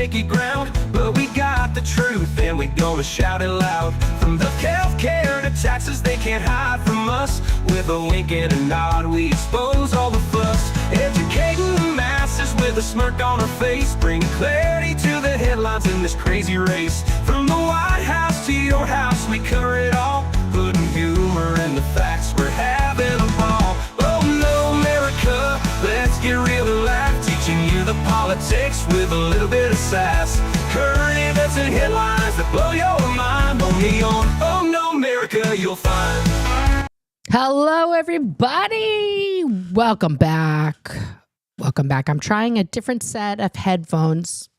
shaky ground, but we got the truth and we gonna shout it loud. From the healthcare to taxes, they can't hide from us. With a wink and a nod, we expose all the fuss. Educating the masses with a smirk on our face, bringing clarity to the headlines in this crazy race. From the White House to your house, we cover it all, putting humor in the facts, we're having a ball. Oh no, America, let's get real and laugh, teaching you the politics with a little bit of sass. Current events and headlines that blow your mind, only on Oh No America you'll find. Hello, everybody. Welcome back. Welcome back. I'm trying a different set of headphones,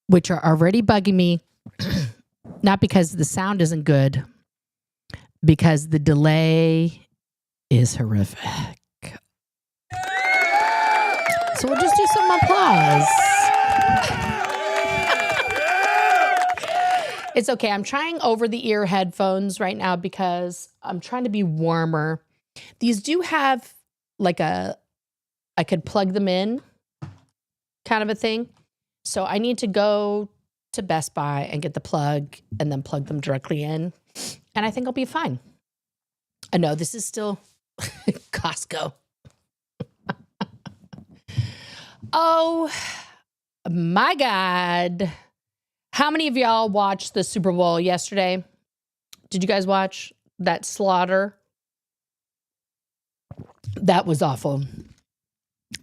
which are already bugging me. Not because the sound isn't good, because the delay is horrific. So we'll just do some applause. It's okay. I'm trying over-the-ear headphones right now because I'm trying to be warmer. These do have like I could plug them in kind of a thing. So I need to go to Best Buy and get the plug and then plug them directly in. And I think I'll be fine. I know this is still Costco. Oh my God. How many of y'all watched the Super Bowl yesterday? Did you guys watch that slaughter? That was awful.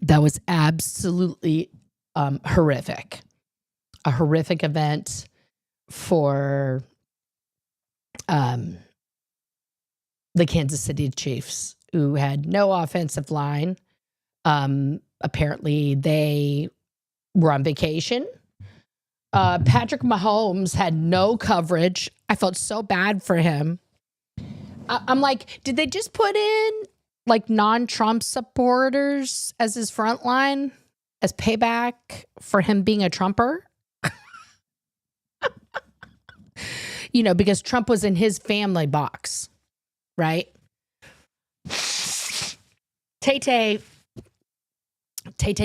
That was absolutely horrific. A horrific event for the Kansas City Chiefs, who had no offensive line. Apparently, they were on vacation. Patrick Mahomes had no coverage. I felt so bad for him. I'm like, did they just put in like non-Trump supporters as his front line as payback for him being a Trumper? You know, because Trump was in his family box, right? Tay-Tay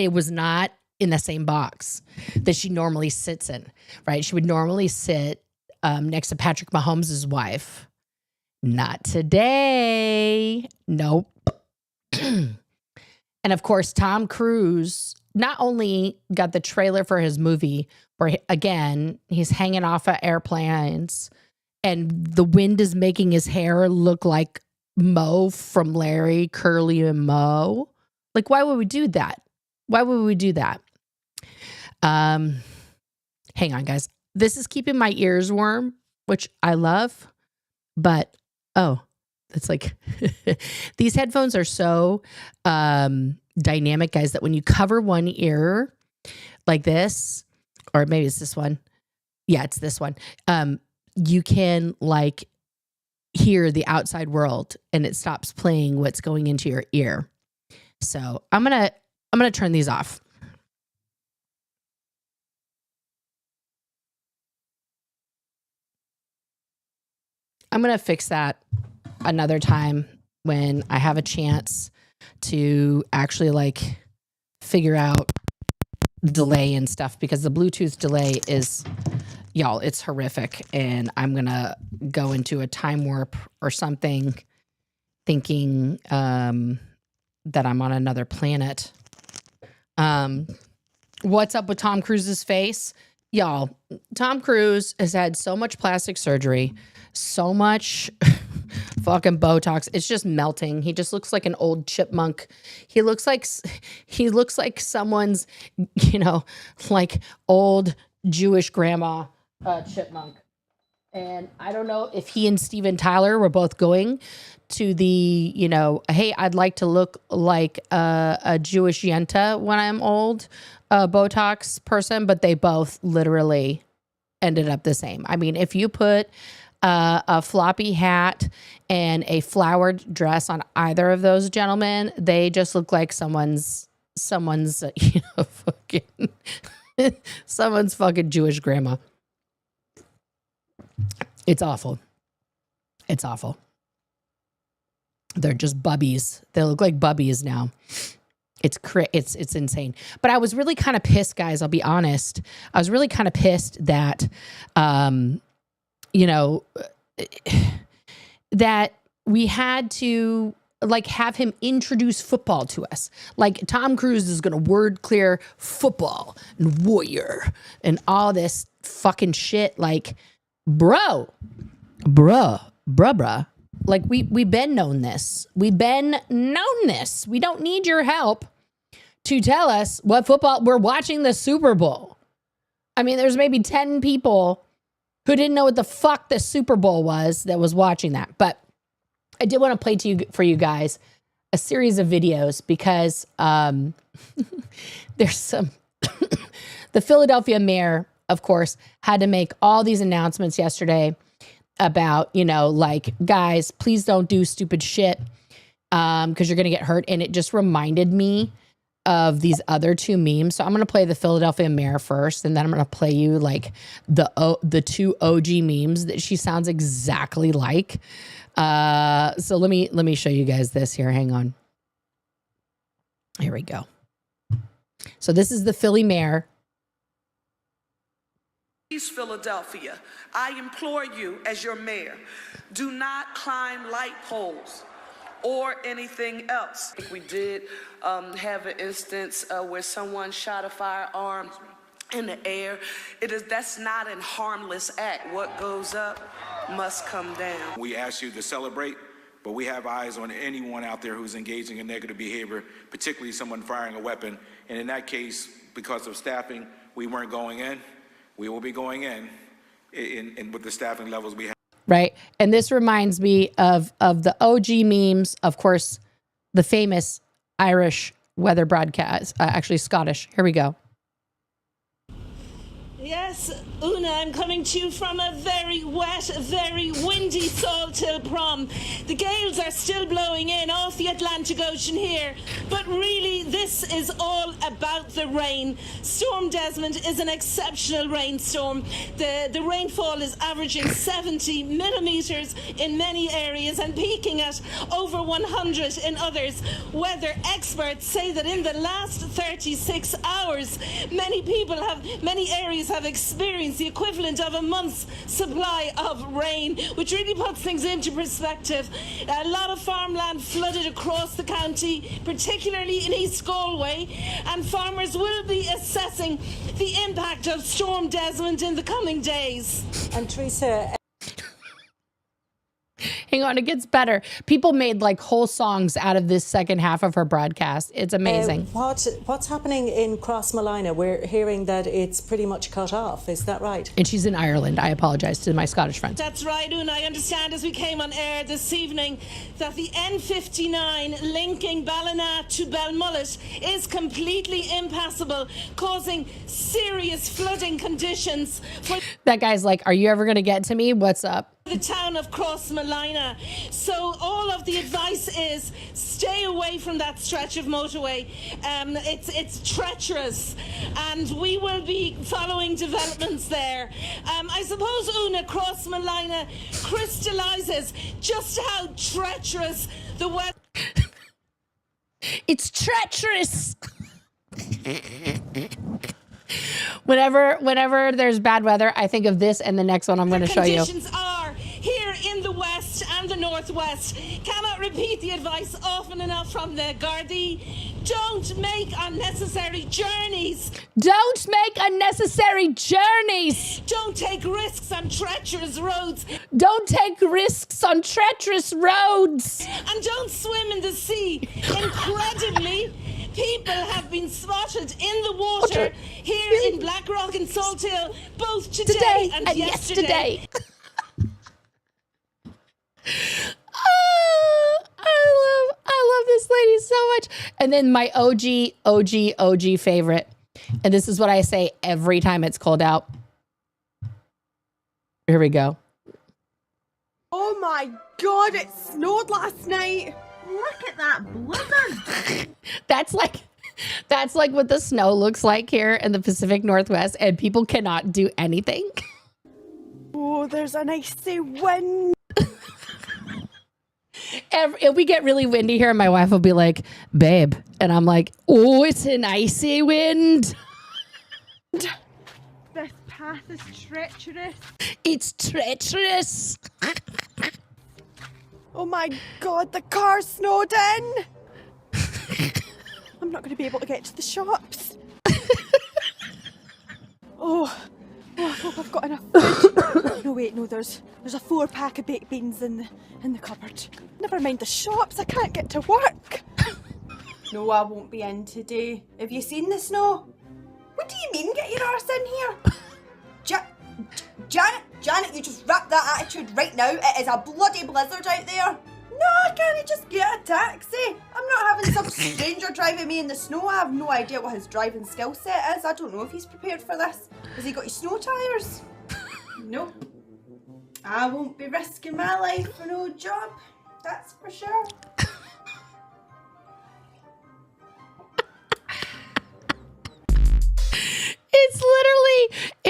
was not in the same box that she normally sits in, right? She would normally sit next to Patrick Mahomes' wife. Not today. Nope. And of course, Tom Cruise not only got the trailer for his movie, where again, he's hanging off of airplanes and the wind is making his hair look like Mo from Larry, Curly and Mo. Like, why would we do that? Why would we do that? Hang on, guys. This is keeping my ears warm, which I love. But, it's like, these headphones are so dynamic, guys, that when you cover one ear like this, or maybe it's this one. Yeah, it's this one. You can like hear the outside world and it stops playing what's going into your ear. So I'm going to turn these off. I'm going to fix that another time when I have a chance to actually like figure out delay and stuff, because the Bluetooth delay is, y'all, it's horrific. And I'm going to go into a time warp or something thinking that I'm on another planet. What's up with Tom Cruise's face? Y'all, Tom Cruise has had so much plastic surgery, so much fucking Botox. It's just melting. He just looks like an old chipmunk. He looks like someone's, like old Jewish grandma chipmunk. And I don't know if he and Steven Tyler were both going to the, hey, I'd like to look like a Jewish yenta when I'm old, Botox person, but they both literally ended up the same. I mean, if you put a floppy hat and a flowered dress on either of those gentlemen, they just look like someone's fucking someone's fucking Jewish grandma. It's awful. It's awful. They're just bubbies. They look like bubbies now. It's insane. But I was really kind of pissed, guys. I'll be honest. I was really kind of pissed that, you know, that we had to like have him introduce football to us. Like Tom Cruise is going to word clear football and warrior and all this fucking shit. Like, bruh. Like we've been known this. We've been known this. We don't need your help to tell us what football we're watching the Super Bowl. I mean, there's maybe 10 people who didn't know what the fuck the Super Bowl was that was watching that. But I did want to play for you guys a series of videos because there's some the Philadelphia mayor, of course, had to make all these announcements yesterday about, you know, like, guys, please don't do stupid shit because you're going to get hurt. And it just reminded me of these other two memes. So I'm going to play the Philadelphia mayor first, and then I'm going to play you like the two OG memes that she sounds exactly like. So let me show you guys this here. Hang on. Here we go. So this is the Philly mayor. East Philadelphia, I implore you as your mayor, do not climb light poles or anything else. We did have an instance where someone shot a firearm in the air. That's not a harmless act. What goes up must come down. We ask you to celebrate, but we have eyes on anyone out there who's engaging in negative behavior, particularly someone firing a weapon. And in that case, because of staffing, we weren't going in. We will be going in with the staffing levels we have. Right. And this reminds me of the OG memes, of course, the famous Irish weather broadcast, actually Scottish. Here we go. Yes, Una, I'm coming to you from a very wet, very windy Salt Hill prom. The gales are still blowing in off the Atlantic Ocean here, but really this is all about the rain. Storm Desmond is an exceptional rainstorm. The rainfall is averaging 70 millimeters in many areas and peaking at over 100 in others. Weather experts say that in the last 36 hours, many areas have experienced the equivalent of a month's supply of rain, which really puts things into perspective. A lot of farmland flooded across the county, particularly in East Galway, and farmers will be assessing the impact of Storm Desmond in the coming days. And Teresa, hang on, it gets better. People made like whole songs out of this second half of her broadcast. It's amazing. what's happening in Crossmolina? We're hearing that it's pretty much cut off. Is that right? And she's in Ireland. I apologize to my Scottish friends. That's right, Una. I understand as we came on air this evening that the N59 linking Ballina to Belmullet is completely impassable, causing serious flooding conditions for That guy's like, are you ever going to get to me? What's up? the town of Crossmolina. So all of the advice is stay away from that stretch of motorway. It's treacherous, and we will be following developments there. I suppose, Una, Crossmolina crystallizes just how treacherous the weather. It's treacherous. Whenever there's bad weather, I think of this and the next one I'm going to show you. Conditions are here in the west and the northwest. Cannot repeat the advice often enough from the Gardaí. Don't make unnecessary journeys. Don't make unnecessary journeys. Don't take risks on treacherous roads. Don't take risks on treacherous roads. And don't swim in the sea. Incredibly, people have been spotted in the water here in Blackrock and Salt Hill both today and yesterday. Oh, I love this lady so much. And then my OG favorite. And this is what I say every time it's cold out. Here we go. Oh my God, it snowed last night. Look at that blizzard. That's like what the snow looks like here in the Pacific Northwest, and people cannot do anything. Oh, there's an icy wind. If we get really windy here, my wife will be like, babe. And I'm like, oh, it's an icy wind. This path is treacherous. It's treacherous. Oh my god, the car's snowed in. I'm not going to be able to get to the shops. Oh, I hope I've got enough food. No, wait, no, there's a 4-pack of baked beans in the cupboard. Never mind the shops, I can't get to work. No, I won't be in today. Have you seen the snow? What do you mean, get your arse in here? Janet, you just wrap that attitude right now. It is a bloody blizzard out there. No, can't he just get a taxi? I'm not having some stranger driving me in the snow. I have no idea what his driving skill set is. I don't know if he's prepared for this. Has he got his snow tyres? Nope. I won't be risking my life for no job. That's for sure.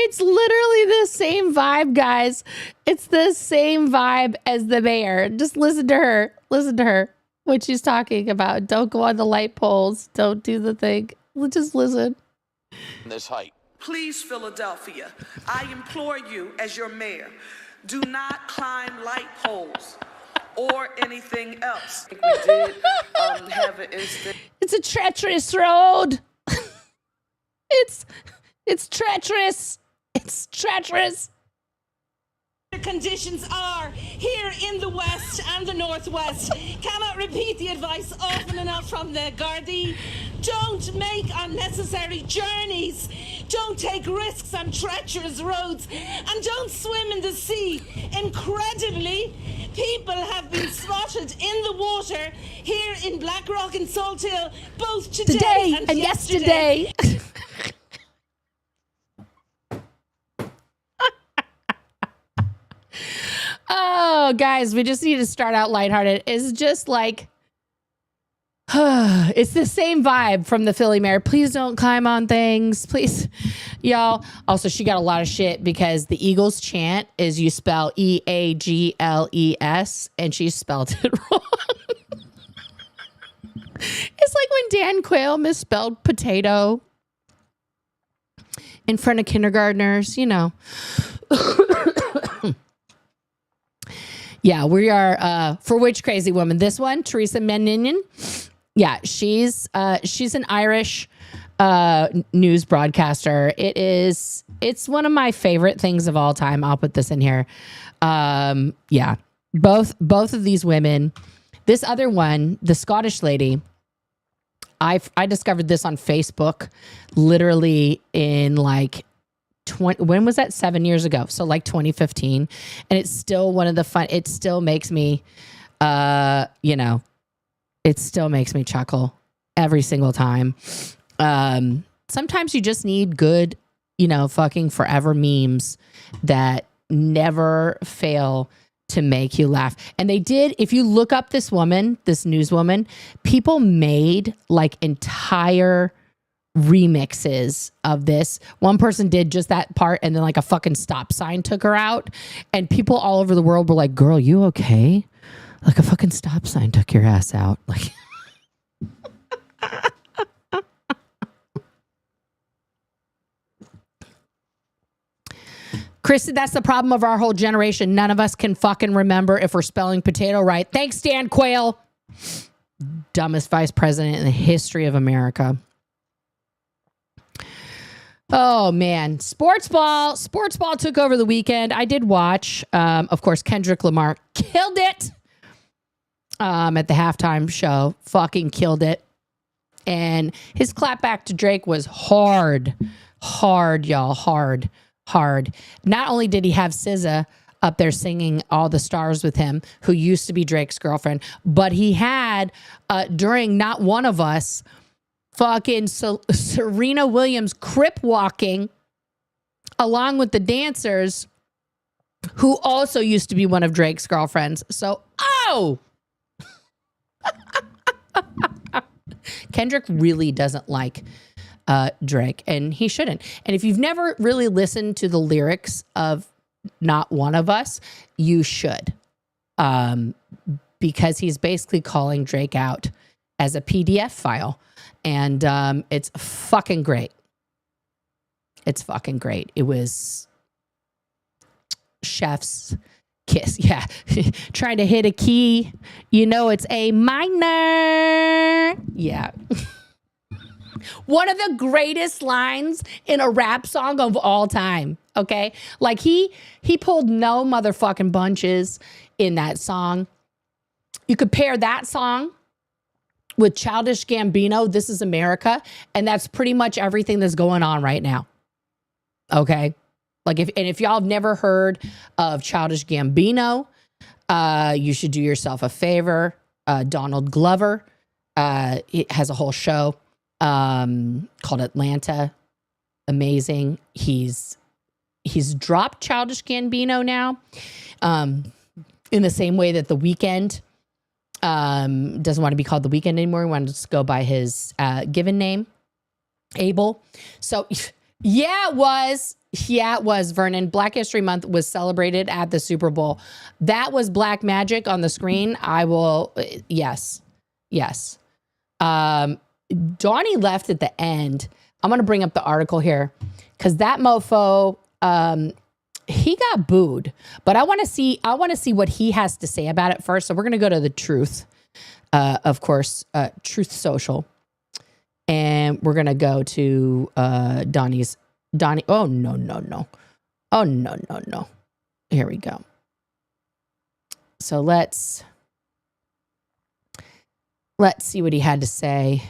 It's literally the same vibe, guys. It's the same vibe as the mayor. Just listen to her. Listen to her. What she's talking about. Don't go on the light poles. Don't do the thing. Just listen. This height. Please, Philadelphia, I implore you as your mayor, do not climb light poles or anything else. We did have an instance. It's a treacherous road. It's treacherous. It's treacherous. The conditions are here in the west and the northwest. Cannot repeat the advice often enough from the Gardaí. Don't make unnecessary journeys. Don't take risks on treacherous roads. And don't swim in the sea. Incredibly, people have been spotted in the water here in Blackrock and Salt Hill both today and yesterday. Oh, guys, we just need to start out lighthearted. It's just like, it's the same vibe from the Philly mayor. Please don't climb on things, please. Y'all. Also, she got a lot of shit because the Eagles chant is you spell EAGLES and she spelled it wrong. It's like when Dan Quayle misspelled potato in front of kindergartners, you know. Yeah, we are for which crazy woman? This one, Teresa Meninian. Yeah, she's an Irish news broadcaster. It's one of my favorite things of all time. I'll put this in here. Yeah, both of these women. This other one, the Scottish lady, I discovered this on Facebook, literally in like. When was that? 7 years ago. So like 2015. And it's still one of the fun. It still makes me, it still makes me chuckle every single time. Sometimes you just need good, fucking forever memes that never fail to make you laugh. And they did, if you look up this woman, this newswoman, people made like entire remixes of this. One person did just that part and then like a fucking stop sign took her out, and people all over the world were like, girl, you okay? Like a fucking stop sign took your ass out. Like Kristen, that's the problem of our whole generation. None of us can fucking remember if we're spelling potato right. Thanks, Dan Quayle. Dumbest vice president in the history of America. Oh, man. Sports ball took over the weekend. I did watch. Of course, Kendrick Lamar killed it at the halftime show. Fucking killed it. And his clapback to Drake was hard, y'all. Hard. Not only did he have SZA up there singing All the Stars with him, who used to be Drake's girlfriend, but he had, during Not One of Us, fucking Serena Williams crip walking along with the dancers who also used to be one of Drake's girlfriends. So, Kendrick really doesn't like Drake, and he shouldn't. And if you've never really listened to the lyrics of Not One of Us, you should. because he's basically calling Drake out as a PDF file. And it's fucking great. It's fucking great. It was chef's kiss. Yeah. Trying to hit a key. You know, it's A minor. Yeah. One of the greatest lines in a rap song of all time. Okay. Like he pulled no motherfucking bunches in that song. You could pair that song with Childish Gambino, This Is America. And that's pretty much everything that's going on right now. Okay. Like if y'all have never heard of Childish Gambino, you should do yourself a favor. Donald Glover, it has a whole show called Atlanta. Amazing. He's dropped Childish Gambino now. In the same way that The Weeknd doesn't want to be called The Weeknd anymore. He wants to go by his given name, Abel. So yeah, it was. Yeah, it was, Vernon. Black History Month was celebrated at the Super Bowl. That was black magic on the screen. I will, yes. Donnie left at the end. I'm going to bring up the article here because that mofo, he got booed. But I want to see what he has to say about it first. So we're going to go to the Truth, of course, Truth Social. And we're going to go to Donnie. Oh, no. Oh, no. Here we go. So let's see what he had to say.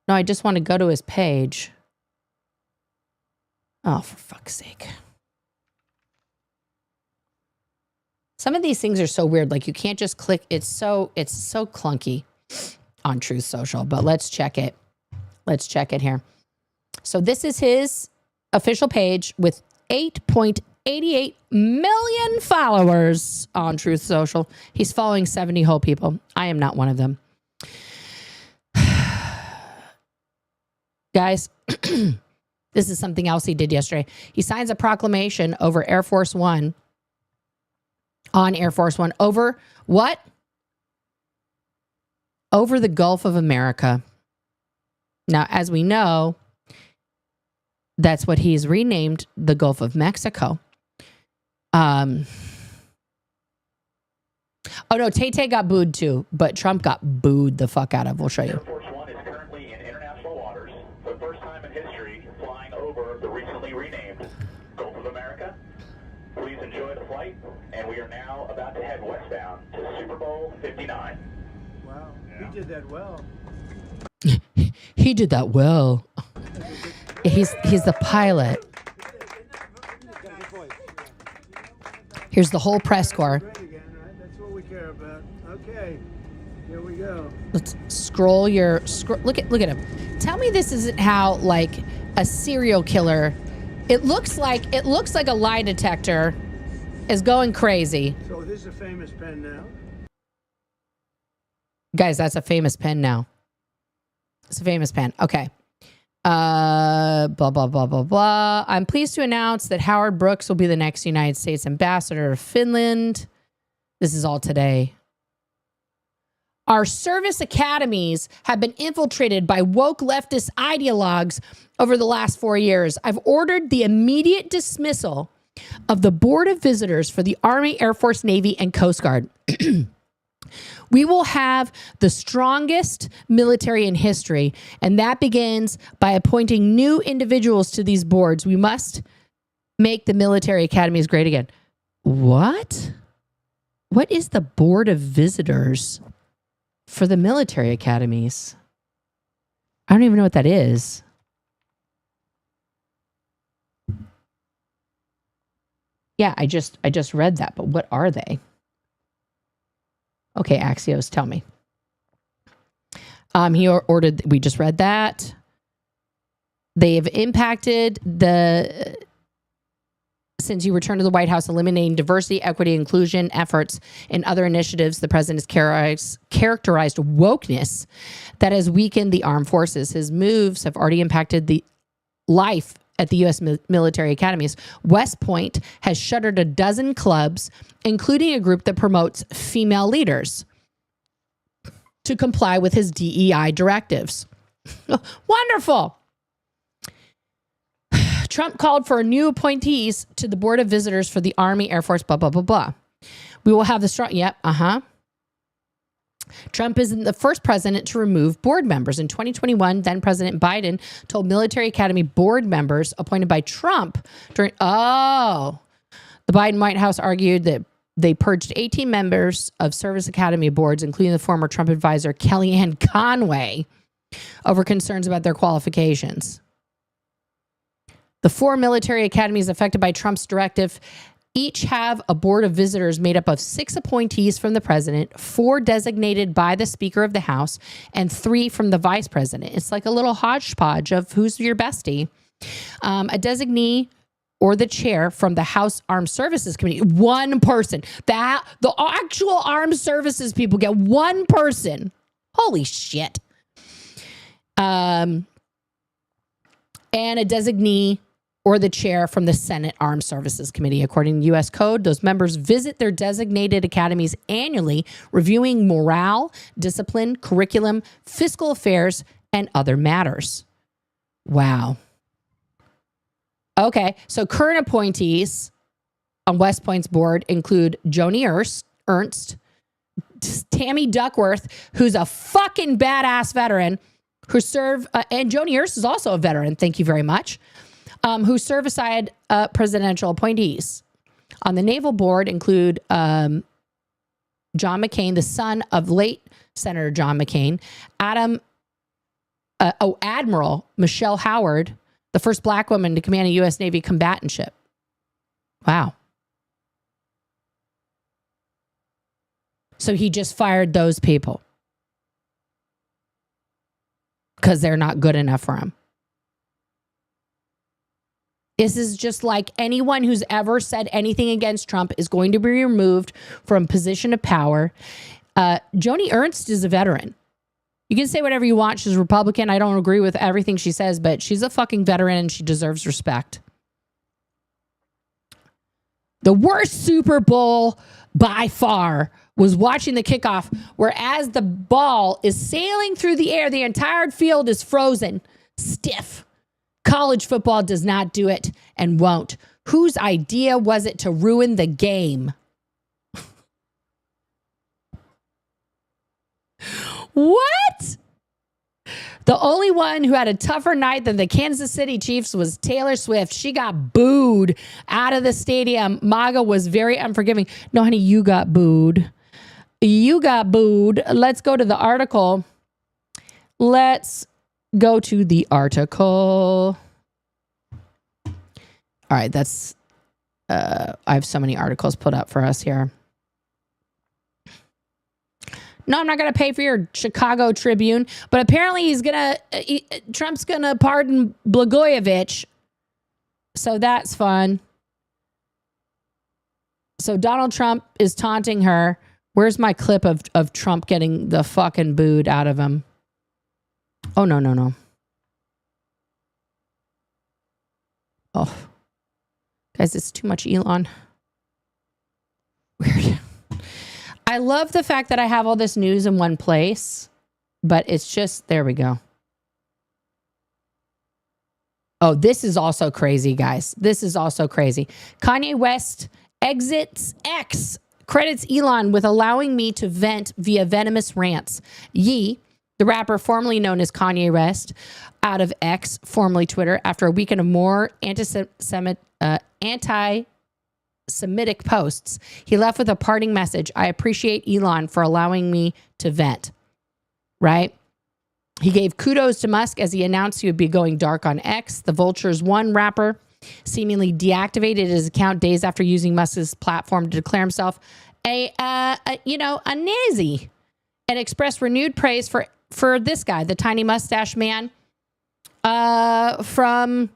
No, I just want to go to his page. Oh, for fuck's sake. Some of these things are so weird. Like you can't just click. It's so clunky on Truth Social, but let's check it. Let's check it here. So this is his official page with 8.88 million followers on Truth Social. He's following 70 whole people. I am not one of them. Guys, this is something else he did yesterday. He signs a proclamation over Air Force One. On Air Force One. Over what? Over the Gulf of America. Now, as we know, that's what he's renamed the Gulf of Mexico. Oh, no, Tay-Tay got booed too, but Trump got booed the fuck out of. We'll show you. Air Force One is currently in international waters for the first time in history, flying over the recently renamed Gulf of America. Please enjoy the flight, and we are now about to head westbound to Super Bowl 59. Wow, he did that well. He did that well. He's the pilot. Here's the whole press corps. That's what we care about. Okay, here we go. Let's scroll. Look at him. Tell me this isn't how like a serial killer. It looks like a lie detector is going crazy. So this is a famous pen now. Guys, that's a famous pen now. It's a famous pen. Okay. Blah, blah, blah, blah, blah. I'm pleased to announce that Howard Brooks will be the next United States ambassador to Finland. This is all today. Our service academies have been infiltrated by woke leftist ideologues over the last 4 years. I've ordered the immediate dismissal of the Board of Visitors for the Army, Air Force, Navy, and Coast Guard. We will have the strongest military in history, and that begins by appointing new individuals to these boards. We must make the military academies great again. What? What is the Board of Visitors for the military academies? I don't even know what that is. Yeah, I just read that, but what are they? Okay, Axios, tell me. He ordered, we just read that. They have impacted since you returned to the White House, eliminating diversity, equity, inclusion efforts and other initiatives. The president has characterized wokeness that has weakened the armed forces. His moves have already impacted the life at the U.S. military academies. West Point has shuttered a dozen clubs, including a group that promotes female leaders, to comply with his DEI directives. Wonderful. Trump called for new appointees to the Board of Visitors for the Army, Air Force, blah, blah, blah, blah. We will have the strong... Yep, Trump isn't the first president to remove board members. In 2021, then President Biden told military academy board members appointed by Trump during... Oh, the Biden White House argued that they purged 18 members of service academy boards, including the former Trump advisor Kellyanne Conway, over concerns about their qualifications. The 4 military academies affected by Trump's directive each have a board of visitors made up of 6 appointees from the president, 4 designated by the Speaker of the House, and 3 from the vice president. It's like a little hodgepodge of who's your bestie. A designee or the chair from the House Armed Services Committee. One person. The actual armed services people get one person. Holy shit. And a designee or the chair from the Senate Armed Services Committee. According to U.S. Code, those members visit their designated academies annually, reviewing morale, discipline, curriculum, fiscal affairs, and other matters. Wow. Okay, so current appointees on West Point's board include Joni Ernst, Tammy Duckworth, who's a fucking badass veteran, who serve, and Joni Ernst is also a veteran, thank you very much, who serve aside presidential appointees. On the naval board include John McCain, the son of late Senator John McCain, Admiral Michelle Howard, the first black woman to command a U.S. Navy combatant ship. Wow. So he just fired those people because they're not good enough for him. This is just like anyone who's ever said anything against Trump is going to be removed from position of power. Joni Ernst is a veteran. You can say whatever you want. She's a Republican. I don't agree with everything she says, but she's a fucking veteran and she deserves respect. The worst Super Bowl by far was watching the kickoff, where as the ball is sailing through the air, the entire field is frozen, stiff. College football does not do it and won't. Whose idea was it to ruin the game? What? The only one who had a tougher night than the Kansas City Chiefs was Taylor Swift. She got booed out of the stadium. MAGA was very unforgiving. No, honey, you got booed. You got booed. Let's go to the article. All right, that's, I have so many articles put up for us here. No, I'm not going to pay for your Chicago Tribune, but apparently Trump's going to pardon Blagojevich. So that's fun. So Donald Trump is taunting her. Where's my clip of Trump getting the fucking booed out of him? Oh, no. Oh. Guys, it's too much Elon. Weird. I love the fact that I have all this news in one place, but it's just, there we go. Oh, this is also crazy, guys. This is also crazy. Kanye West exits X, credits Elon with allowing me to vent via venomous rants. Ye, the rapper formerly known as Kanye West, out of X, formerly Twitter, after a weekend of more anti-Semitic posts, he left with a parting message. I appreciate Elon for allowing me to vent. Right? He gave kudos to Musk as he announced he would be going dark on X. The Vulture's one rapper seemingly deactivated his account days after using Musk's platform to declare himself a Nazi, and expressed renewed praise for this guy, the tiny mustache man from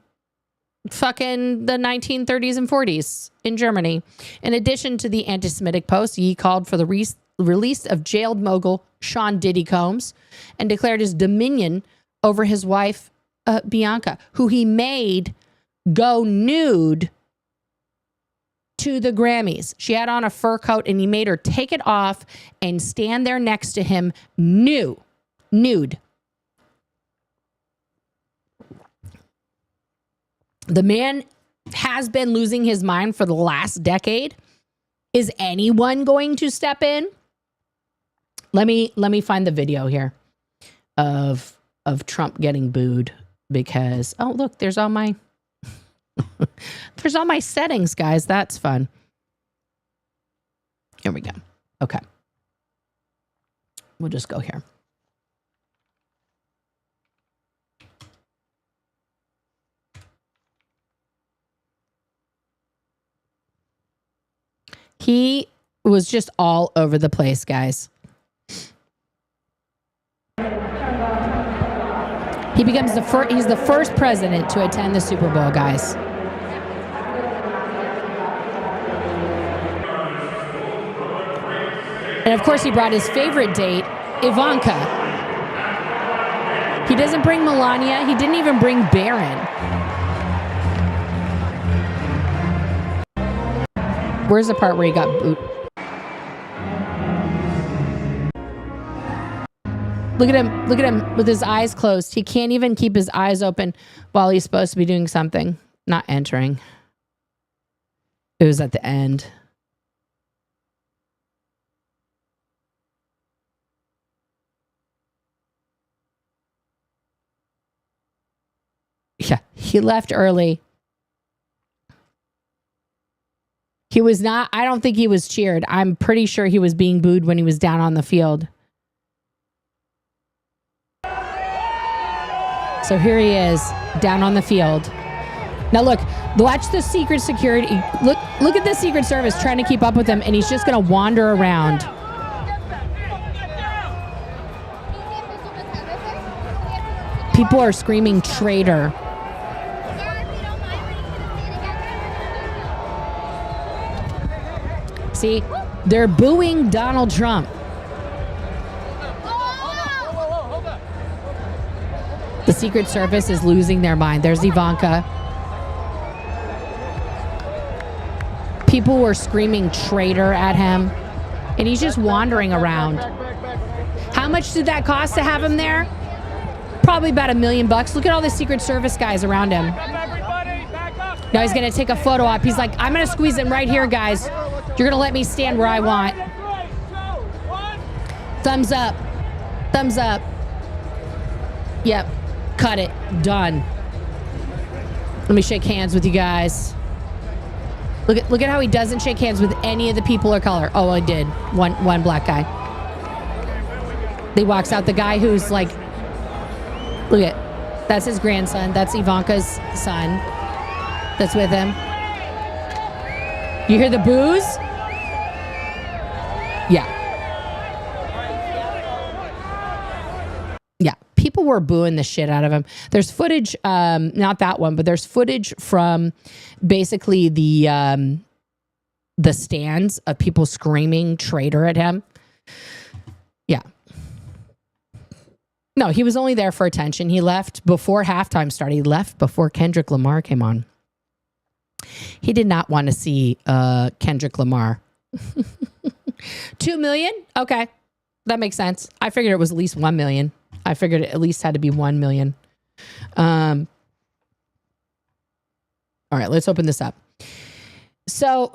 fucking the 1930s and 40s in Germany. In addition to the anti-Semitic post, he called for the release of jailed mogul Sean Diddy Combs and declared his dominion over his wife, Bianca, who he made go nude to the Grammys. She had on a fur coat and he made her take it off and stand there next to him nude. The man has been losing his mind for the last decade. Is anyone going to step in? Let me find the video here of Trump getting booed because, oh, look, there's all my there's all my settings, guys. That's fun. Here we go. Okay. We'll just go here. He was just all over the place, guys. He becomes he's the first president to attend the Super Bowl, guys. And of course, he brought his favorite date, Ivanka. He doesn't bring Melania. He didn't even bring Barron. Where's the part where he got booed? Look at him with his eyes closed. He can't even keep his eyes open while he's supposed to be doing something. Not entering. It was at the end. Yeah, he left early. He was not, I don't think he was cheered. I'm pretty sure he was being booed when he was down on the field. So here he is, down on the field. Now look, watch the Secret Security. Look at the Secret Service trying to keep up with him, and he's just going to wander around. People are screaming traitor. See, they're booing Donald Trump. The Secret Service is losing their mind. There's Ivanka. People were screaming traitor at him, and he's just wandering around. How much did that cost to have him there? Probably about $1 million. Look at all the Secret Service guys around him. Now he's going to take a photo op. He's like, I'm going to squeeze him right here, guys. You're going to let me stand where I want. Thumbs up. Thumbs up. Yep. Cut it. Done. Let me shake hands with you guys. Look at how he doesn't shake hands with any of the people of color. Oh, I did. One black guy. He walks out. The guy who's like, look at, that's his grandson. That's Ivanka's son. That's with him. You hear the boos? Yeah. Yeah. People were booing the shit out of him. There's footage, not that one, but there's footage from basically the stands of people screaming traitor at him. Yeah. No, he was only there for attention. He left before halftime started. He left before Kendrick Lamar came on. He did not want to see Kendrick Lamar. 2 million? Okay. That makes sense. I figured it was at least 1 million. I figured it at least had to be 1 million. All right, let's open this up. So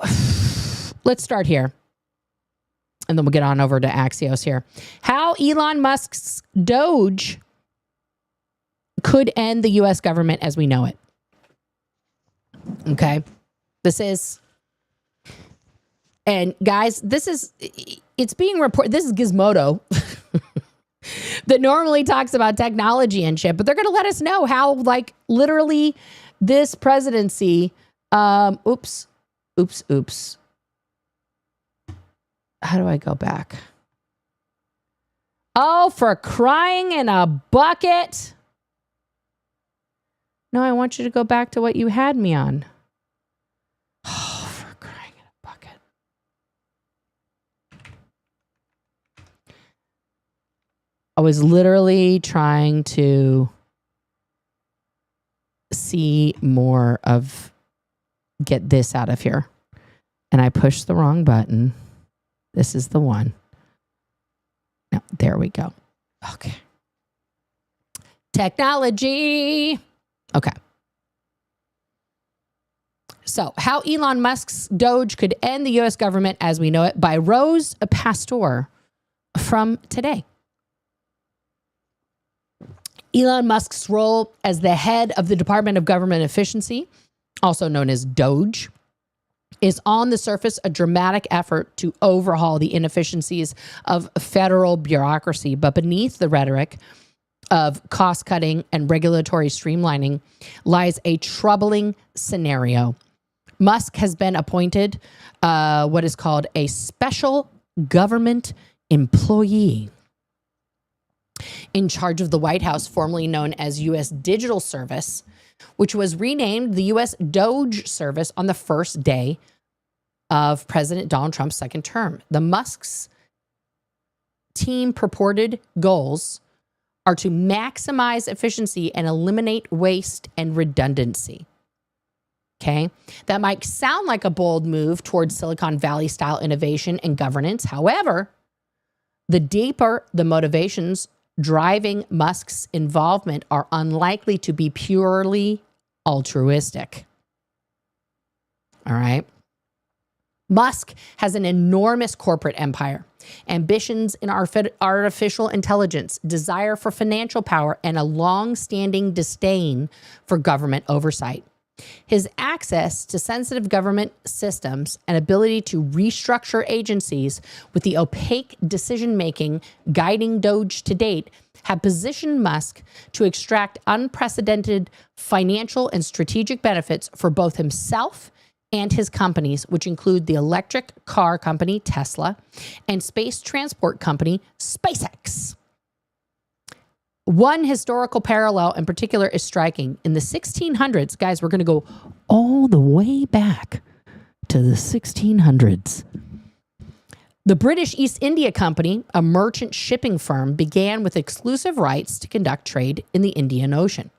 let's start here. And then we'll get on over to Axios here. How Elon Musk's Doge could end the U.S. government as we know it. Okay. This is, and guys, it's being reported. This is Gizmodo that normally talks about technology and shit, but they're going to let us know how, like, literally this presidency, oops. How do I go back? Oh, for crying in a bucket. No, I want you to go back to what you had me on. Oh, for crying in a bucket. I was literally trying to see more of get this out of here. And I pushed the wrong button. This is the one. No, there we go. Okay. Technology. Okay. So, how Elon Musk's Doge could end the U.S. government as we know it, by Rose Pastor from Today. Elon Musk's role as the head of the Department of Government Efficiency, also known as Doge, is on the surface a dramatic effort to overhaul the inefficiencies of federal bureaucracy. But beneath the rhetoric of cost-cutting and regulatory streamlining lies a troubling scenario. Musk has been appointed what is called a special government employee in charge of the White House, formerly known as U.S. Digital Service, which was renamed the U.S. Doge Service on the first day of President Donald Trump's second term. The Musk's team purported goals are to maximize efficiency and eliminate waste and redundancy. Okay, that might sound like a bold move towards Silicon Valley style innovation and governance. However, the deeper the motivations driving Musk's involvement are unlikely to be purely altruistic. All right. Musk has an enormous corporate empire, ambitions in artificial intelligence, desire for financial power, and a long-standing disdain for government oversight. His access to sensitive government systems and ability to restructure agencies with the opaque decision-making guiding Doge to date have positioned Musk to extract unprecedented financial and strategic benefits for both himself and his companies, which include the electric car company Tesla and space transport company SpaceX. One historical parallel in particular is striking. In the 1600s, guys, we're going to go all the way back to the 1600s. The British East India Company, a merchant shipping firm, began with exclusive rights to conduct trade in the Indian Ocean.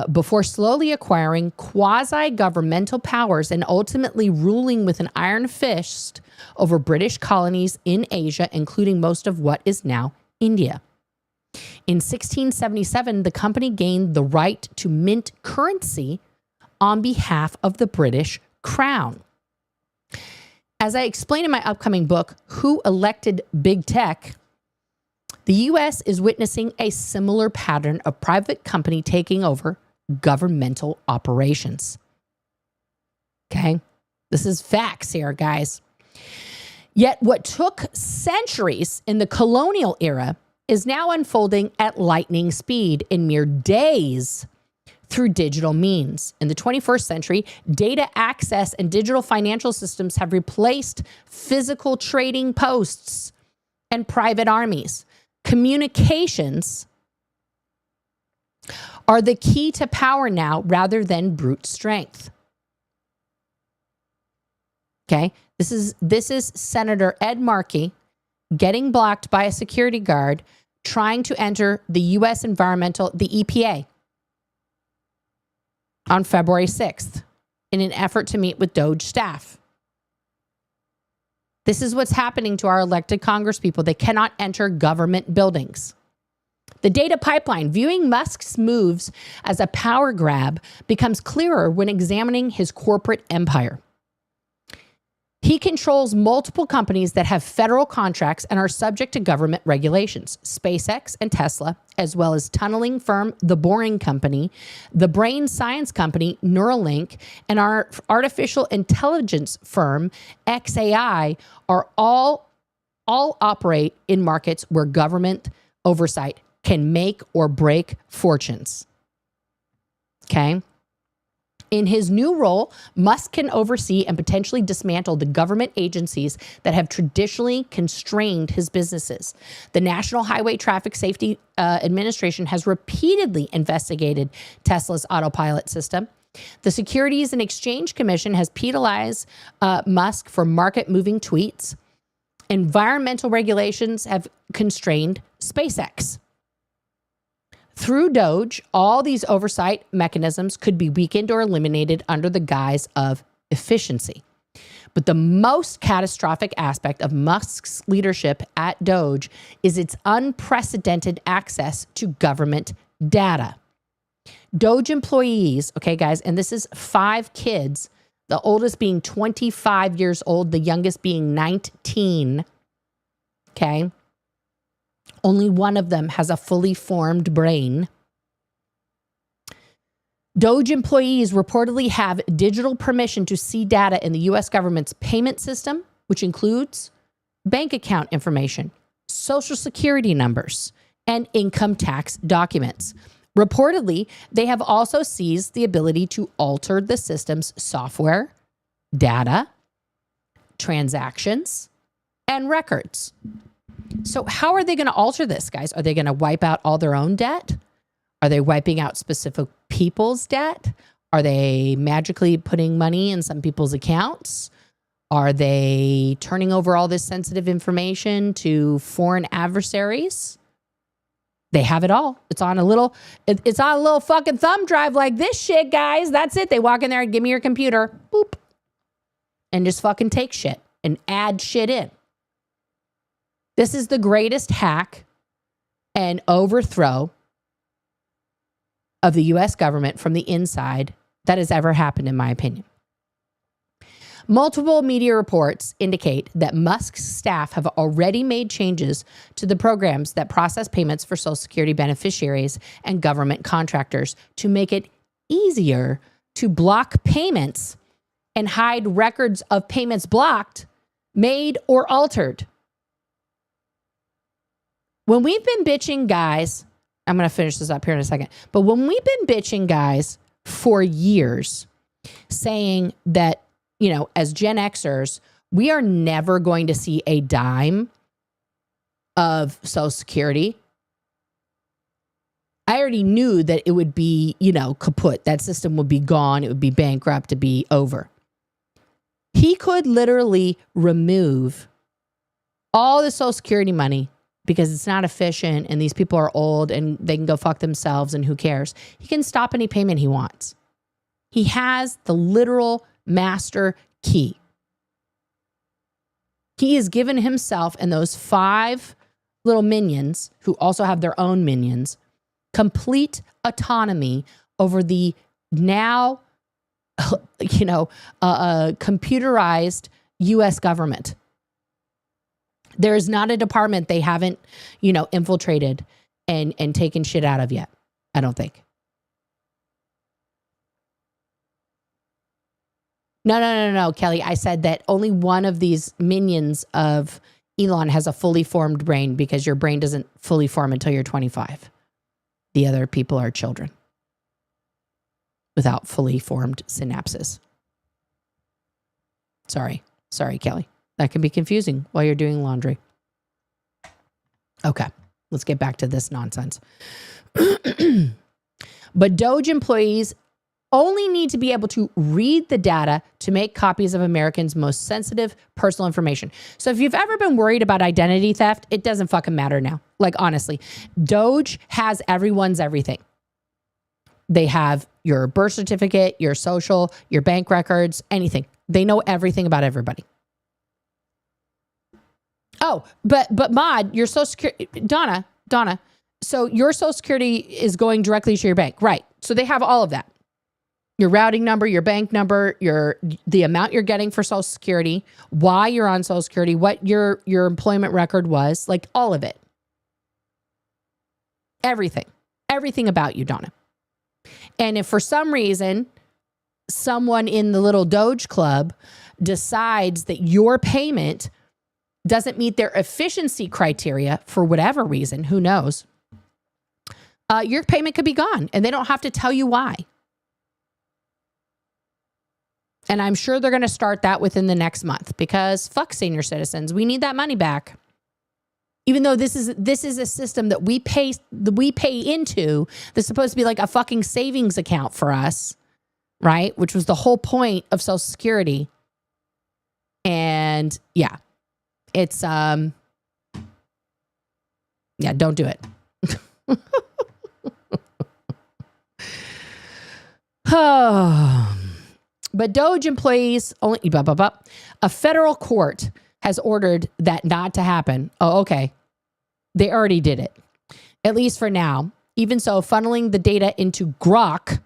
Before slowly acquiring quasi-governmental powers and ultimately ruling with an iron fist over British colonies in Asia, including most of what is now India. In 1677, the company gained the right to mint currency on behalf of the British Crown. As I explain in my upcoming book, Who Elected Big Tech?, the U.S. is witnessing a similar pattern of private company taking over governmental operations. Okay? This is facts here, guys. Yet what took centuries in the colonial era is now unfolding at lightning speed in mere days through digital means. In the 21st century, data access and digital financial systems have replaced physical trading posts and private armies. Communications are the key to power now rather than brute strength. Okay, this is Senator Ed Markey getting blocked by a security guard trying to enter the U.S. the EPA on February 6th in an effort to meet with Doge staff. This is what's happening to our elected congresspeople. They cannot enter government buildings. The data pipeline, viewing Musk's moves as a power grab, becomes clearer when examining his corporate empire. He controls multiple companies that have federal contracts and are subject to government regulations. SpaceX and Tesla, as well as tunneling firm The Boring Company, the brain science company Neuralink, and our artificial intelligence firm XAI are all operate in markets where government oversight can make or break fortunes. Okay? In his new role, Musk can oversee and potentially dismantle the government agencies that have traditionally constrained his businesses. The National Highway Traffic Safety Administration has repeatedly investigated Tesla's autopilot system. The Securities and Exchange Commission has penalized Musk for market-moving tweets. Environmental regulations have constrained SpaceX. Through Doge, all these oversight mechanisms could be weakened or eliminated under the guise of efficiency. But the most catastrophic aspect of Musk's leadership at Doge is its unprecedented access to government data. Doge employees, okay, guys, and this is 5 kids, the oldest being 25 years old, the youngest being 19, okay? Only one of them has a fully formed brain. Doge employees reportedly have digital permission to see data in the U.S. government's payment system, which includes bank account information, social security numbers, and income tax documents. Reportedly, they have also seized the ability to alter the system's software, data, transactions, and records. So how are they going to alter this, guys? Are they going to wipe out all their own debt? Are they wiping out specific people's debt? Are they magically putting money in some people's accounts? Are they turning over all this sensitive information to foreign adversaries? They have it all. It's on a little fucking thumb drive like this shit, guys. That's it. They walk in there and give me your computer, boop, and just fucking take shit and add shit in. This is the greatest hack and overthrow of the U.S. government from the inside that has ever happened, in my opinion. Multiple media reports indicate that Musk's staff have already made changes to the programs that process payments for Social Security beneficiaries and government contractors to make it easier to block payments and hide records of payments blocked, made, or altered. When we've been bitching, guys, I'm going to finish this up here in a second, but when we've been bitching, guys, for years, saying that, you know, as Gen Xers, we are never going to see a dime of Social Security. I already knew that it would be, you know, kaput. That system would be gone. It would be bankrupt, to be over. He could literally remove all the Social Security money because it's not efficient and these people are old and they can go fuck themselves and who cares. He can stop any payment he wants. He has the literal master key. He has given himself and those 5 little minions, who also have their own minions, complete autonomy over the now, computerized U.S. government. There is not a department they haven't, infiltrated and taken shit out of yet. I don't think. No, Kelly. I said that only one of these minions of Elon has a fully formed brain because your brain doesn't fully form until you're 25. The other people are children without fully formed synapses. Sorry, Kelly. That can be confusing while you're doing laundry. Okay, let's get back to this nonsense. But Doge employees only need to be able to read the data to make copies of Americans' most sensitive personal information. So if you've ever been worried about identity theft, it doesn't fucking matter now. Like, honestly, Doge has everyone's everything. They have your birth certificate, your social, your bank records, anything. They know everything about everybody. Oh, but Maude, your Social Security, Donna, so your Social Security is going directly to your bank, right? So they have all of that. Your routing number, your bank number, the amount you're getting for Social Security, why you're on Social Security, what your employment record was, like all of it. Everything about you, Donna. And if for some reason someone in the little Doge club decides that your payment doesn't meet their efficiency criteria for whatever reason, who knows, your payment could be gone and they don't have to tell you why. And I'm sure they're going to start that within the next month because fuck senior citizens. We need that money back. Even though this is a system that we pay into, that's supposed to be like a fucking savings account for us, right? Which was the whole point of Social Security. And yeah, it's don't do it. But Doge employees only, a federal court has ordered that not to happen. Oh, okay. They already did it, at least for now. Even so, funneling the data into Grok,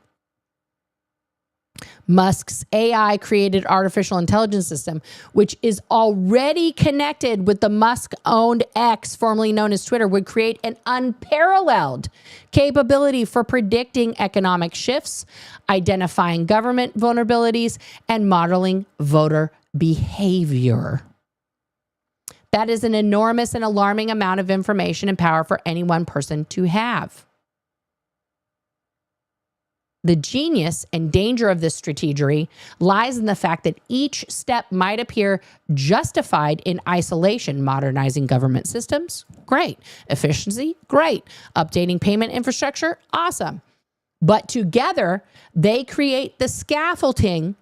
Musk's AI-created artificial intelligence system, which is already connected with the Musk-owned X, formerly known as Twitter, would create an unparalleled capability for predicting economic shifts, identifying government vulnerabilities, and modeling voter behavior. That is an enormous and alarming amount of information and power for any one person to have. The genius and danger of this strategy lies in the fact that each step might appear justified in isolation. Modernizing government systems, great. Efficiency, great. Updating payment infrastructure, awesome. But together, they create the scaffolding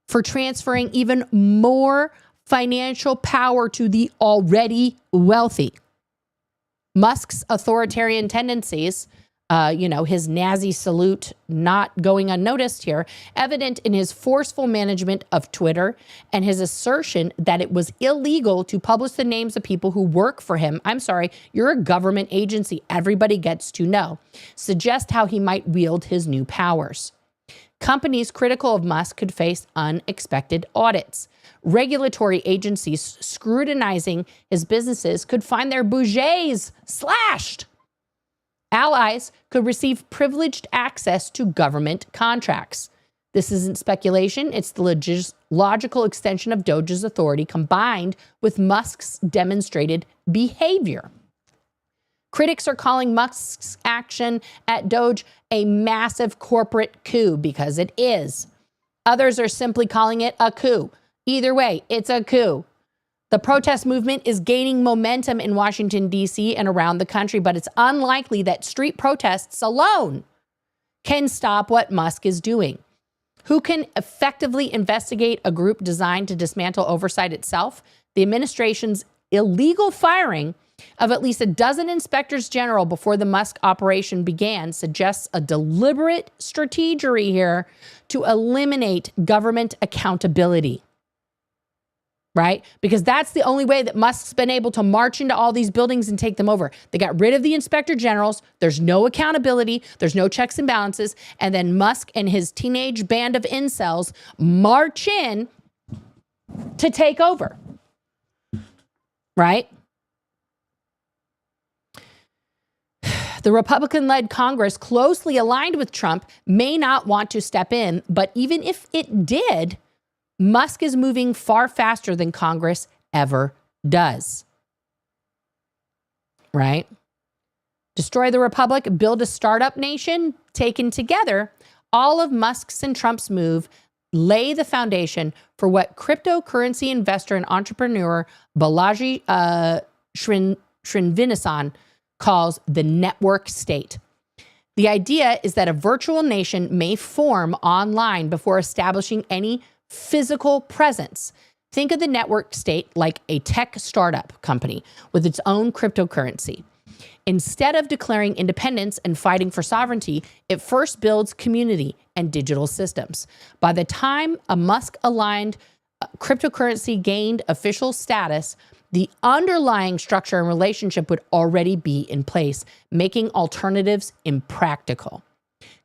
for transferring even more financial power to the already wealthy. Musk's authoritarian tendencies, his Nazi salute not going unnoticed here, evident in his forceful management of Twitter and his assertion that it was illegal to publish the names of people who work for him. I'm sorry, you're a government agency. Everybody gets to know. Suggest how he might wield his new powers. Companies critical of Musk could face unexpected audits. Regulatory agencies scrutinizing his businesses could find their budgets slashed. Allies could receive privileged access to government contracts. This isn't speculation. It's the logical extension of Doge's authority combined with Musk's demonstrated behavior. Critics are calling Musk's action at Doge a massive corporate coup because it is. Others are simply calling it a coup. Either way, it's a coup. The protest movement is gaining momentum in Washington, D.C. and around the country, but it's unlikely that street protests alone can stop what Musk is doing. Who can effectively investigate a group designed to dismantle oversight itself? The administration's illegal firing of at least a dozen inspectors general before the Musk operation began suggests a deliberate strategy here to eliminate government accountability. Right? Because that's the only way that Musk's been able to march into all these buildings and take them over. They got rid of the inspector generals. There's no accountability. There's no checks and balances. And then Musk and his teenage band of incels march in to take over. Right? The Republican-led Congress, closely aligned with Trump, may not want to step in, but even if it did, Musk is moving far faster than Congress ever does. Right? Destroy the republic, build a startup nation. Taken together, all of Musk's and Trump's move lay the foundation for what cryptocurrency investor and entrepreneur Balaji Srinivasan calls the network state. The idea is that a virtual nation may form online before establishing any physical presence. Think of the network state like a tech startup company with its own cryptocurrency. Instead of declaring independence and fighting for sovereignty, it first builds community and digital systems. By the time a Musk-aligned cryptocurrency gained official status, the underlying structure and relationship would already be in place, making alternatives impractical.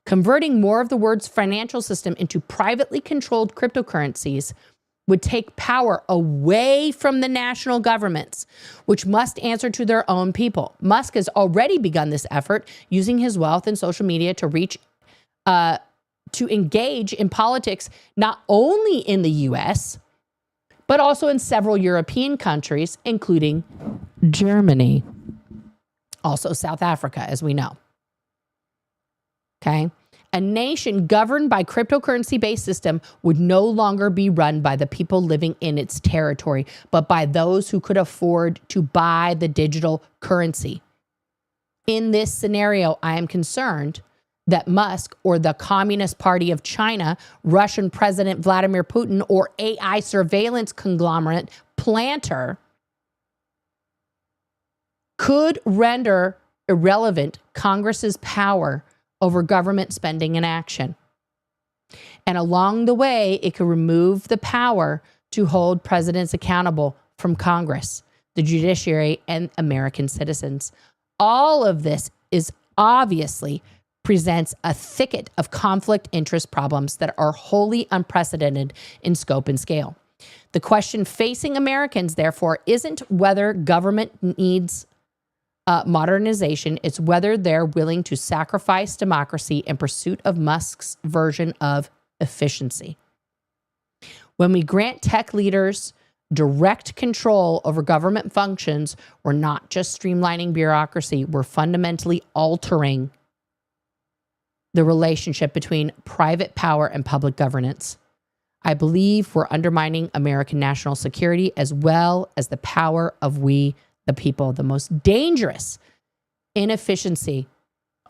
Converting more of the world's financial system into privately controlled cryptocurrencies would take power away from the national governments, which must answer to their own people. Musk has already begun this effort, using his wealth and social media to reach, to engage in politics, not only in the U.S., but also in several European countries, including Germany, also South Africa, as we know. Okay. A nation governed by cryptocurrency-based system would no longer be run by the people living in its territory, but by those who could afford to buy the digital currency. In this scenario, I am concerned that Musk or the Communist Party of China, Russian President Vladimir Putin, or AI surveillance conglomerate Planter could render irrelevant Congress's power over government spending and action. And along the way, it could remove the power to hold presidents accountable from Congress, the judiciary, and American citizens. All of this is obviously presents a thicket of conflict interest problems that are wholly unprecedented in scope and scale. The question facing Americans, therefore, isn't whether government needs modernization. It's whether they're willing to sacrifice democracy in pursuit of Musk's version of efficiency. When we grant tech leaders direct control over government functions, we're not just streamlining bureaucracy, we're fundamentally altering the relationship between private power and public governance. I believe we're undermining American national security as well as the power of we, the people. The most dangerous inefficiency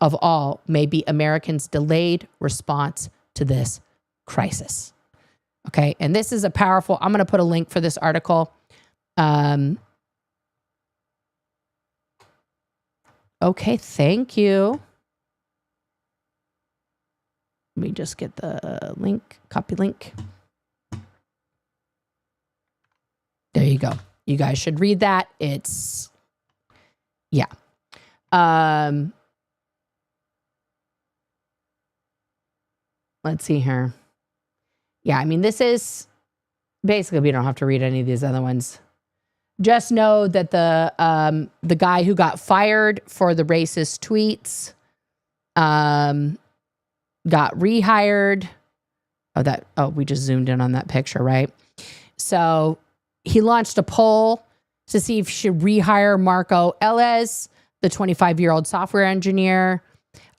of all may be Americans' delayed response to this crisis. Okay, and this is a powerful, I'm going to put a link for this article. Okay, thank you. Let me just get the link, copy link. There you go. You guys should read that. It's, yeah. Let's see here. Yeah, I mean, this is basically, we don't have to read any of these other ones. Just know that the guy who got fired for the racist tweets got rehired. We just zoomed in on that picture, right? So he launched a poll to see if he should rehire Marco Ellis, the 25-year-old software engineer.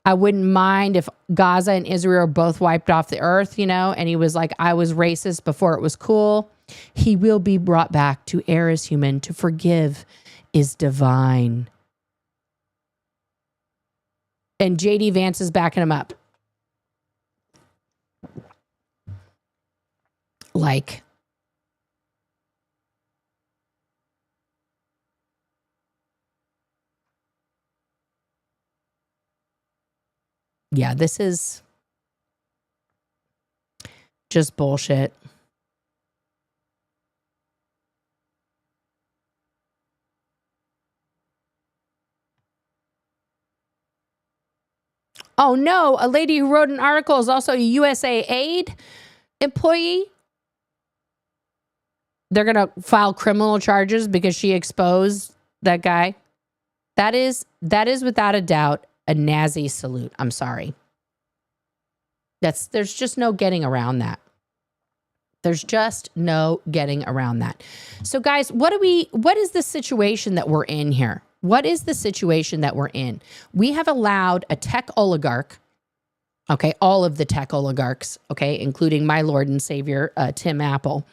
I wouldn't mind if Gaza and Israel are both wiped off the earth, you know? And he was like, I was racist before it was cool. He will be brought back. To err is human. To forgive is divine. And J.D. Vance is backing him up. Like, yeah, this is just bullshit. Oh no, a lady who wrote an article is also a USA employee. They're going to file criminal charges because she exposed that guy. That is without a doubt a Nazi salute. I'm sorry. There's just no getting around that. There's just no getting around that. So guys, what is the situation that we're in here? What is the situation that we're in? We have allowed a tech oligarch, okay, all of the tech oligarchs, okay, including my Lord and Savior, Tim Apple,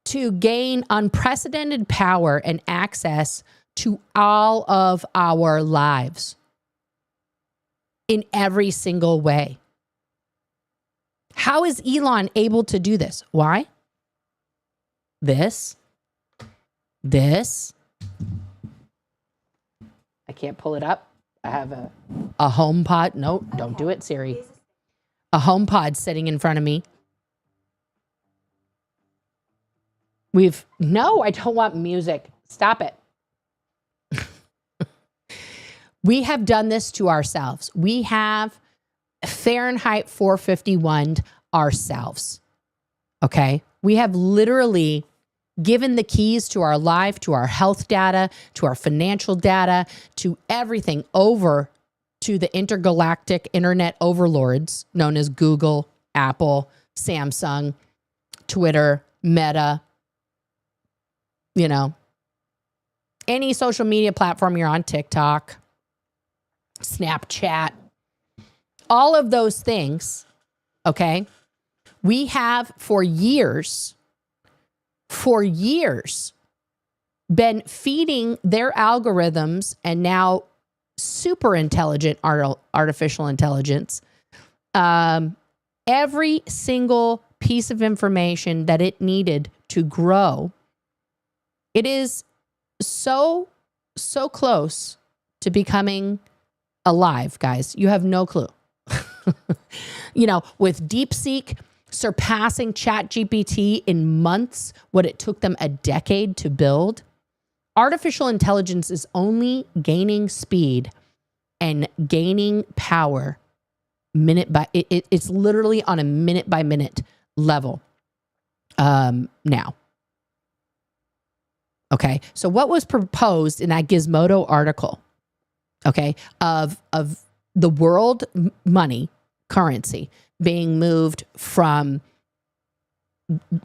to gain unprecedented power and access to all of our lives in every single way. How is Elon able to do this? Why? This. I can't pull it up. I have a HomePod. No, don't do it, Siri. A HomePod sitting in front of me. No, I don't want music. Stop it. We have done this to ourselves. We have Fahrenheit 451'd ourselves. Okay? We have literally given the keys to our life, to our health data, to our financial data, to everything over to the intergalactic internet overlords known as Google, Apple, Samsung, Twitter, Meta, you know, any social media platform you're on, TikTok, Snapchat, all of those things, okay? We have for years been feeding their algorithms and now super intelligent artificial intelligence every single piece of information that it needed to grow. It is so close to becoming alive, guys. You have no clue. You know, with DeepSeek, surpassing ChatGPT in months what it took them a decade to build. Artificial intelligence is only gaining speed and gaining power minute by it's literally on a minute by minute level now. Okay, so what was proposed in that Gizmodo article, okay, of the world money currency being moved from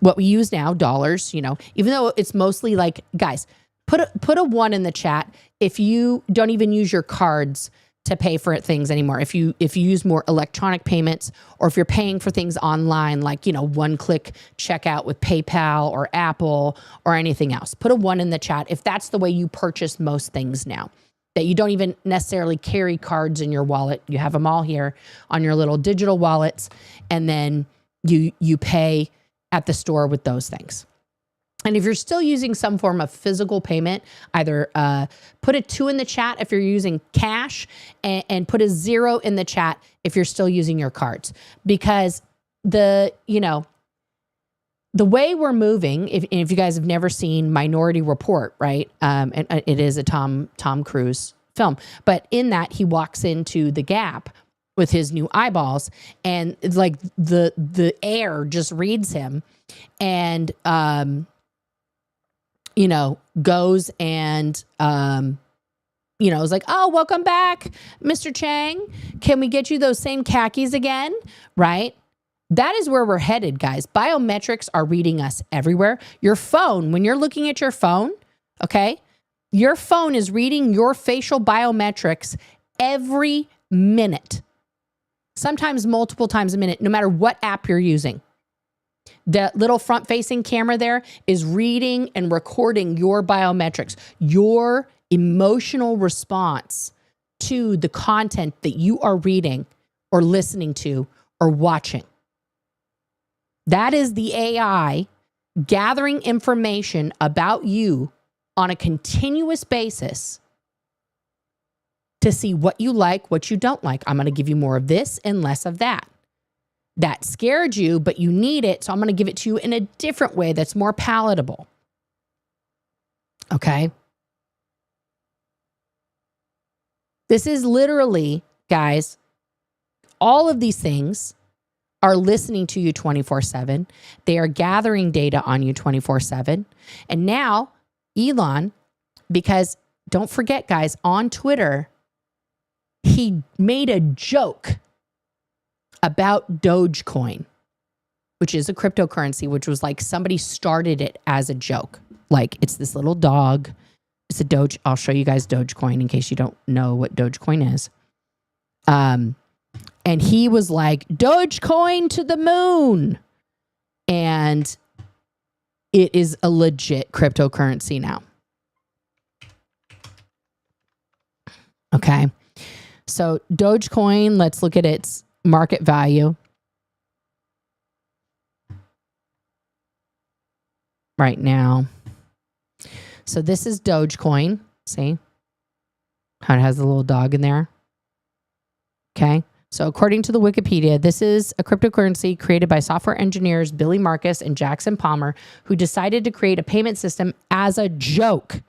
what we use now, dollars, you know, even though it's mostly like, guys, put a 1 in the chat if you don't even use your cards to pay for things anymore. If you use more electronic payments, or if you're paying for things online, like, you know, one-click checkout with PayPal or Apple or anything else. Put a 1 in the chat if that's the way you purchase most things now, that you don't even necessarily carry cards in your wallet. You have them all here on your little digital wallets, and then you pay at the store with those things. And if you're still using some form of physical payment, either put a 2 in the chat if you're using cash, and put a 0 in the chat if you're still using your cards. Because the way we're moving, if you guys have never seen Minority Report, right? And it is a Tom Cruise film, but in that he walks into the Gap with his new eyeballs, and it's like the air just reads him, and goes and, is like, oh, welcome back, Mr. Chang. Can we get you those same khakis again? Right? That is where we're headed, guys. Biometrics are reading us everywhere. Your phone, when you're looking at your phone, okay, your phone is reading your facial biometrics every minute, sometimes multiple times a minute, no matter what app you're using. The little front-facing camera there is reading and recording your biometrics, your emotional response to the content that you are reading or listening to or watching. That is the AI gathering information about you on a continuous basis to see what you like, what you don't like. I'm going to give you more of this and less of that. That scared you, but you need it, so I'm going to give it to you in a different way that's more palatable. Okay? This is literally, guys, all of these things are listening to you 24/7. They are gathering data on you 24/7. And now, Elon, because don't forget, guys, on Twitter, he made a joke about Dogecoin, which is a cryptocurrency, which was like somebody started it as a joke. Like, it's this little dog. It's a Doge. I'll show you guys Dogecoin in case you don't know what Dogecoin is. And he was like, Dogecoin to the moon. And it is a legit cryptocurrency now. Okay. So Dogecoin, let's look at its market value right now. So this is Dogecoin. See how it has the little dog in there? Okay. So according to the Wikipedia, this is a cryptocurrency created by software engineers Billy Marcus and Jackson Palmer, who decided to create a payment system as a joke,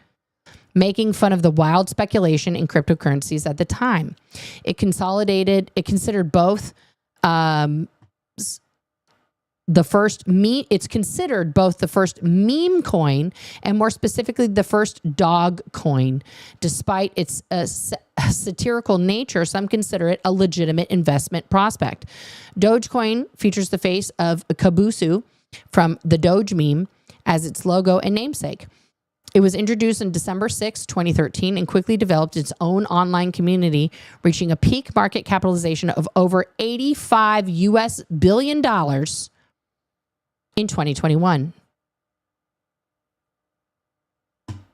making fun of the wild speculation in cryptocurrencies at the time. It considered both it's considered both the first meme coin and, more specifically, the first dog coin. Despite its satirical nature, some consider it a legitimate investment prospect. Dogecoin features the face of Kabusu from the Doge meme as its logo and namesake. It was introduced on December 6, 2013, and quickly developed its own online community, reaching a peak market capitalization of over $85 billion in 2021.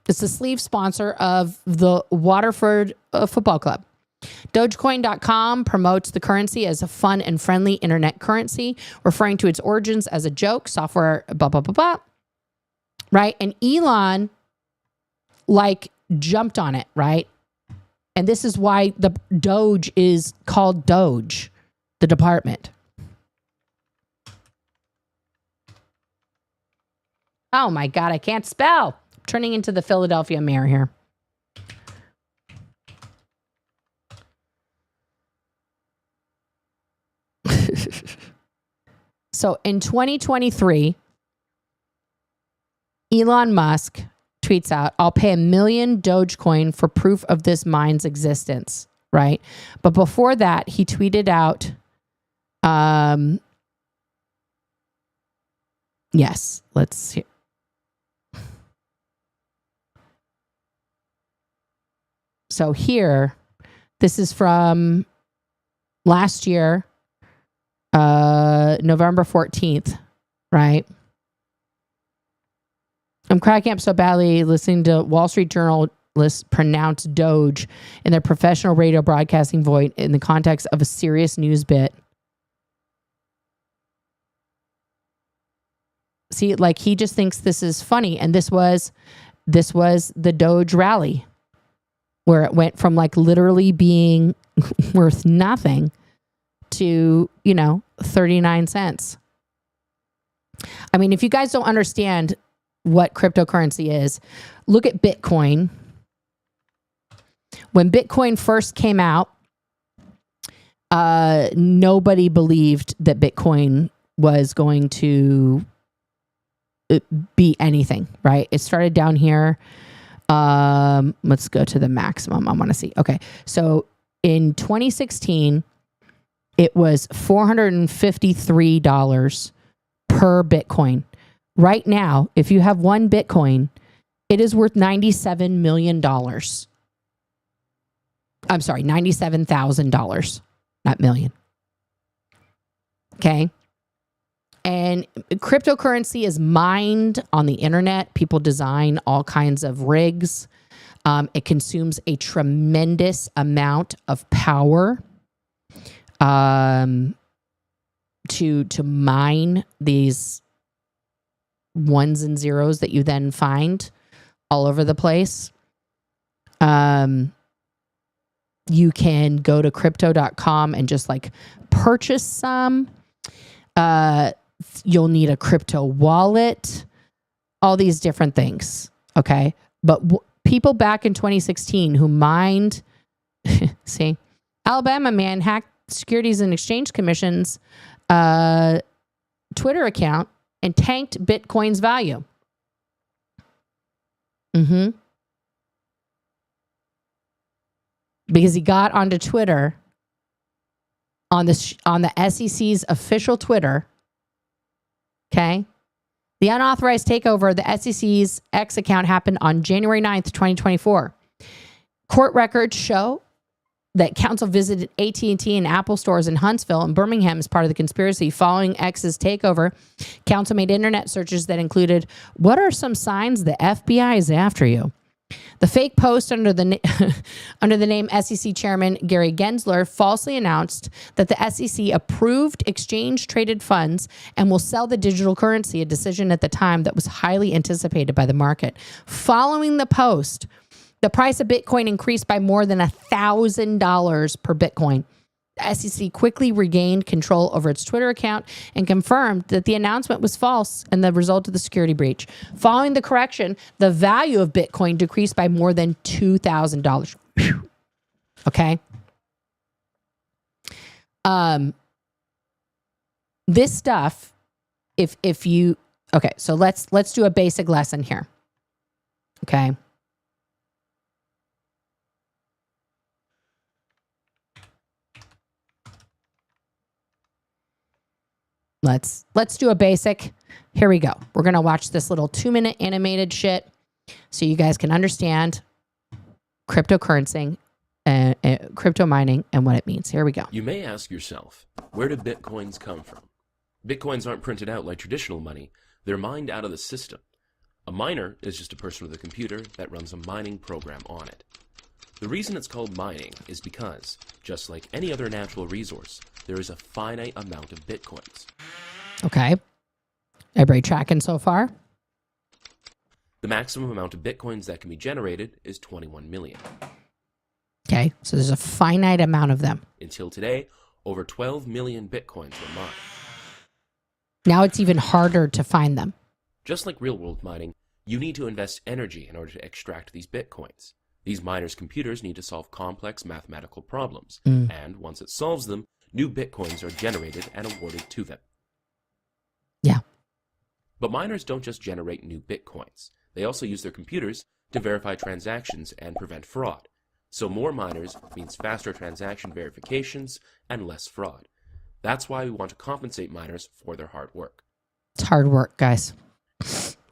It's the sleeve sponsor of the Waterford Football Club. Dogecoin.com promotes the currency as a fun and friendly internet currency, referring to its origins as a joke, software, blah, blah, blah, blah. Right? And Elon jumped on it, right? And this is why the Doge is called Doge, the department. Oh my God, I can't spell. I'm turning into the Philadelphia mayor here. So in 2023, Elon Musk tweets out, I'll pay $1 million Dogecoin for proof of this mine's existence, right? But before that, he tweeted out, yes, let's see. So here, this is from last year, November 14th, right? I'm cracking up so badly listening to Wall Street journalists pronounce Doge in their professional radio broadcasting voice in the context of a serious news bit. See, like he just thinks this is funny. And this was the Doge rally where it went from like literally being worth nothing to, 39 cents. I mean, if you guys don't understand what cryptocurrency is, look at Bitcoin. When Bitcoin first came out, nobody believed that Bitcoin was going to be anything, right? It started down here. Let's go to the maximum. I want to see. Okay. So in 2016, it was $453 per Bitcoin. Right now, if you have one Bitcoin, it is worth $97 million. I'm sorry, $97,000, not million. Okay. And cryptocurrency is mined on the internet. People design all kinds of rigs. It consumes a tremendous amount of power to mine these ones and zeros that you then find all over the place. You can go to crypto.com and just like purchase some. You'll need a crypto wallet, all these different things. Okay. But people back in 2016 who mined, see, Alabama man hacked Securities and Exchange Commission's Twitter account and tanked Bitcoin's value. Because he got onto Twitter on the SEC's official Twitter. Okay. The unauthorized takeover of the SEC's X account happened on January 9th, 2024. Court records show that counsel visited AT&T and Apple stores in Huntsville and Birmingham as part of the conspiracy. Following X's takeover, counsel made internet searches that included, what are some signs the FBI is after you? The fake post under the name SEC Chairman Gary Gensler falsely announced that the SEC approved exchange-traded funds and will sell the digital currency, a decision at the time that was highly anticipated by the market. Following the post, the price of Bitcoin increased by more than $1,000 per Bitcoin. The SEC quickly regained control over its Twitter account and confirmed that the announcement was false and the result of the security breach. Following the correction, the value of Bitcoin decreased by more than $2,000. Okay. This stuff, if you, okay, so let's do a basic lesson here. Okay. Let's do a basic. Here we go. We're going to watch this little 2-minute animated shit so you guys can understand cryptocurrency and crypto mining and what it means. Here we go. You may ask yourself, where do bitcoins come from? Bitcoins aren't printed out like traditional money. They're mined out of the system. A miner is just a person with a computer that runs a mining program on it. The reason it's called mining is because, just like any other natural resource, there is a finite amount of bitcoins. Okay. Everybody tracking so far? The maximum amount of bitcoins that can be generated is 21 million. Okay, so there's a finite amount of them. Until today, over 12 million bitcoins were mined. Now it's even harder to find them. Just like real-world mining, you need to invest energy in order to extract these bitcoins. These miners' computers need to solve complex mathematical problems, and once it solves them, new bitcoins are generated and awarded to them. Yeah. But miners don't just generate new bitcoins. They also use their computers to verify transactions and prevent fraud. So more miners means faster transaction verifications and less fraud. That's why we want to compensate miners for their hard work. It's hard work, guys.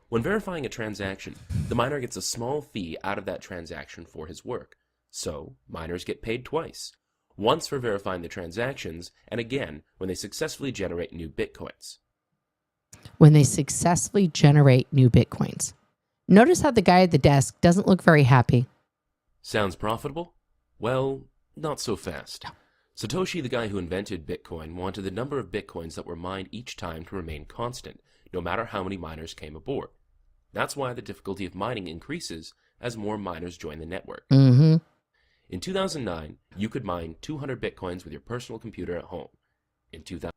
When verifying a transaction, the miner gets a small fee out of that transaction for his work. So, miners get paid twice. Once for verifying the transactions, and again when they successfully generate new bitcoins. When they successfully generate new bitcoins. Notice how the guy at the desk doesn't look very happy. Sounds profitable? Well, not so fast. Satoshi, the guy who invented Bitcoin, wanted the number of bitcoins that were mined each time to remain constant, no matter how many miners came aboard. That's why the difficulty of mining increases as more miners join the network. In 2009, you could mine 200 bitcoins with your personal computer at home. In 2000.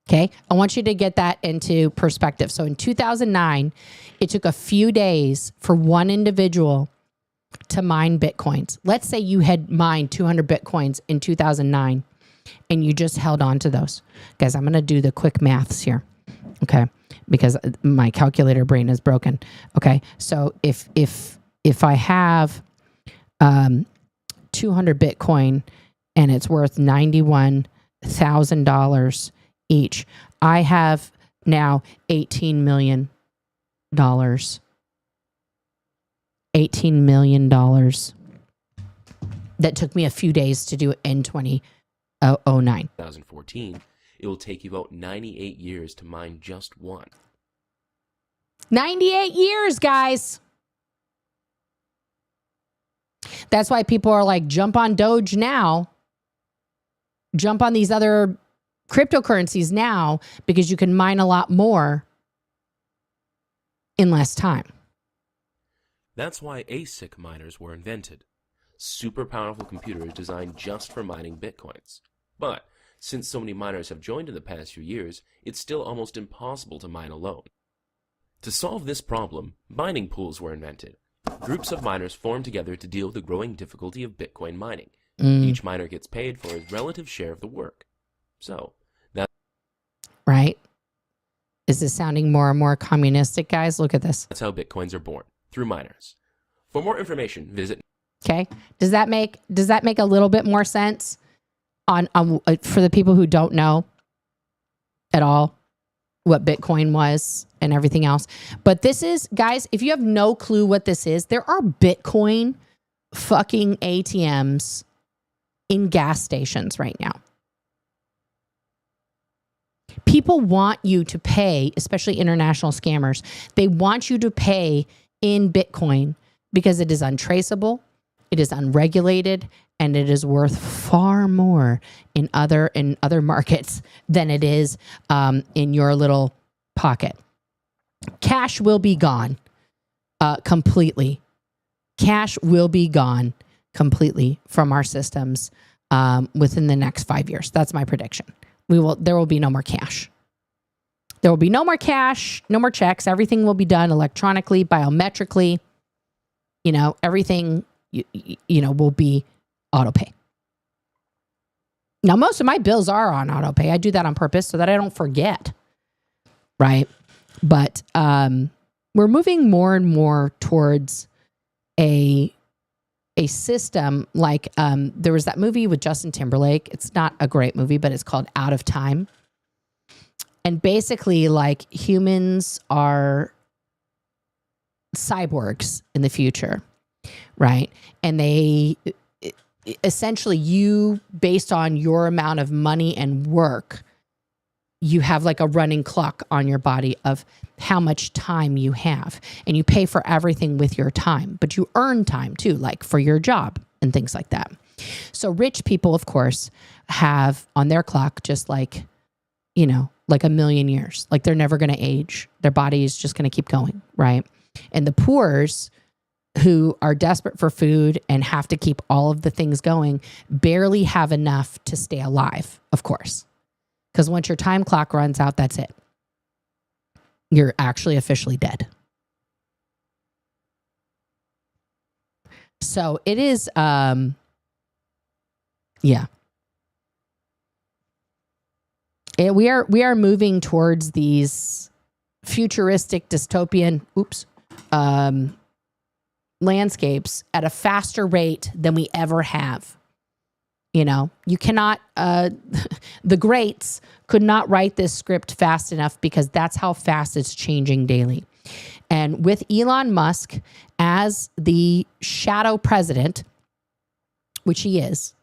Okay, I want you to get that into perspective. So in 2009, it took a few days for one individual to mine bitcoins. Let's say you had mined 200 bitcoins in 2009 and you just held on to those. Guys, I'm going to do the quick maths here. Okay, because my calculator brain is broken. Okay, so if I have 200 Bitcoin and it's worth $91,000 each, I have now $18 million. $18 million that took me a few days to do in 2009. 2014, it will take you about 98 years to mine just one. 98 years, guys. That's why people are like, jump on Doge now. Jump on these other cryptocurrencies now because you can mine a lot more in less time. That's why ASIC miners were invented. Super powerful computers designed just for mining bitcoins. But since so many miners have joined in the past few years, it's still almost impossible to mine alone. To solve this problem, mining pools were invented. Groups of miners formed together to deal with the growing difficulty of Bitcoin mining. Each miner gets paid for his relative share of the work. So, that's right. Is this sounding more and more communistic, guys? Look at this. how Bitcoins are born, through miners. For more information, visit. Okay. Does that make a little bit more sense on for the people who don't know at all what Bitcoin was and everything else? But this is, guys, if you have no clue what this is, there are Bitcoin fucking ATMs in gas stations right now. People want you to pay, especially international scammers. They want you to pay in Bitcoin because it is untraceable, it is unregulated, and it is worth far more in other markets than it is in your little pocket. Cash will be gone completely. Cash will be gone completely from our systems within the next 5 years. That's my prediction. There will be no more cash. There will be no more cash, no more checks. Everything will be done electronically, biometrically. You know, everything, you know, will be auto pay. Now, most of my bills are on auto pay. I do that on purpose so that I don't forget. Right. But we're moving more and more towards a system like there was that movie with Justin Timberlake. It's not a great movie, but it's called Out of Time. And basically, like, humans are cyborgs in the future, right? And they essentially, you, based on your amount of money and work, you have like a running clock on your body of how much time you have. And you pay for everything with your time, but you earn time too, like for your job and things like that. So rich people, of course, have on their clock just like, you know, like 1,000,000 years. Like they're never going to age. Their body is just going to keep going, right? And the poors who are desperate for food and have to keep all of the things going barely have enough to stay alive, of course. Because once your time clock runs out, that's it. you're actually officially dead. So it is, yeah. We are moving towards these futuristic dystopian, landscapes at a faster rate than we ever have. You know, you cannot, the greats could not write this script fast enough because that's how fast it's changing daily. And with Elon Musk as the shadow president, which he is,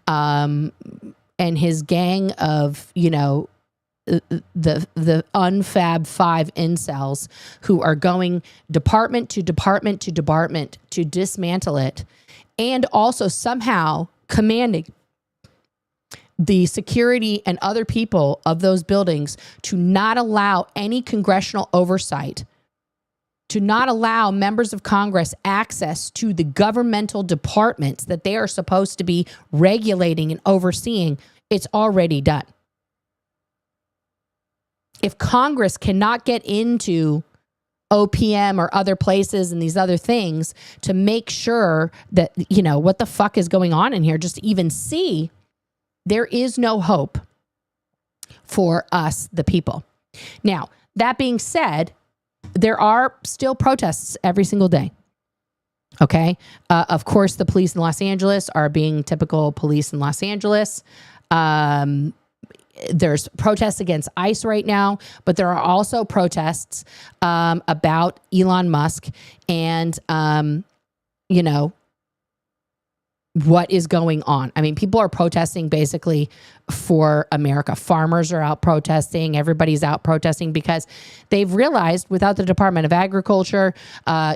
and his gang of, you know, the unfab 5 incels who are going department to department to department to dismantle it, and also somehow commanding the security and other people of those buildings to not allow any congressional oversight, to not allow members of Congress access to the governmental departments that they are supposed to be regulating and overseeing. It's already done. If Congress cannot get into OPM or other places and these other things to make sure that, you know, what the fuck is going on in here, just to even see, there is no hope for us, the people. Now, that being said, there are still protests every single day. Okay. Of course, the police in Los Angeles are being typical police in Los Angeles. There's protests against ICE right now, but there are also protests about Elon Musk and, you know, what is going on. I mean, people are protesting basically for America. Farmers are out protesting. Everybody's out protesting because they've realized without the Department of Agriculture,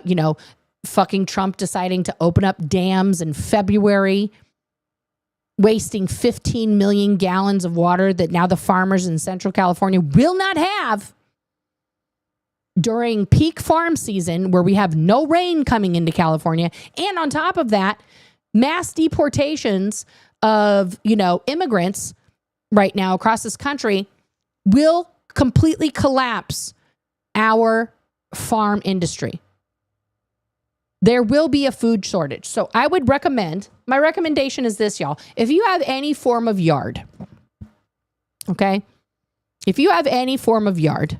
you know, fucking Trump deciding to open up dams in February, wasting 15 million gallons of water that now the farmers in Central California will not have during peak farm season where we have no rain coming into California. And on top of that, mass deportations of, you know, immigrants right now across this country will completely collapse our farm industry. There will be a food shortage. So I would recommend, my recommendation is this, y'all. If you have any form of yard, okay? If you have any form of yard,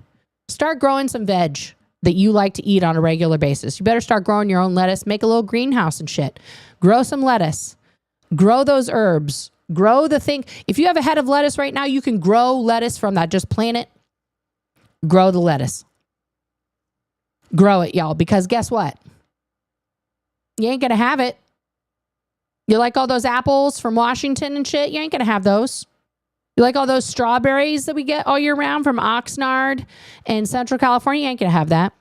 start growing some veg that you like to eat on a regular basis. You better start growing your own lettuce. Make a little greenhouse and shit. Grow some lettuce. Grow those herbs. Grow the thing. If you have a head of lettuce right now, you can grow lettuce from that. Just plant it. Grow the lettuce. Grow it, y'all. Because guess what? You ain't going to have it. You like all those apples from Washington and shit? You ain't going to have those. You like all those strawberries that we get all year round from Oxnard and Central California? You ain't going to have that.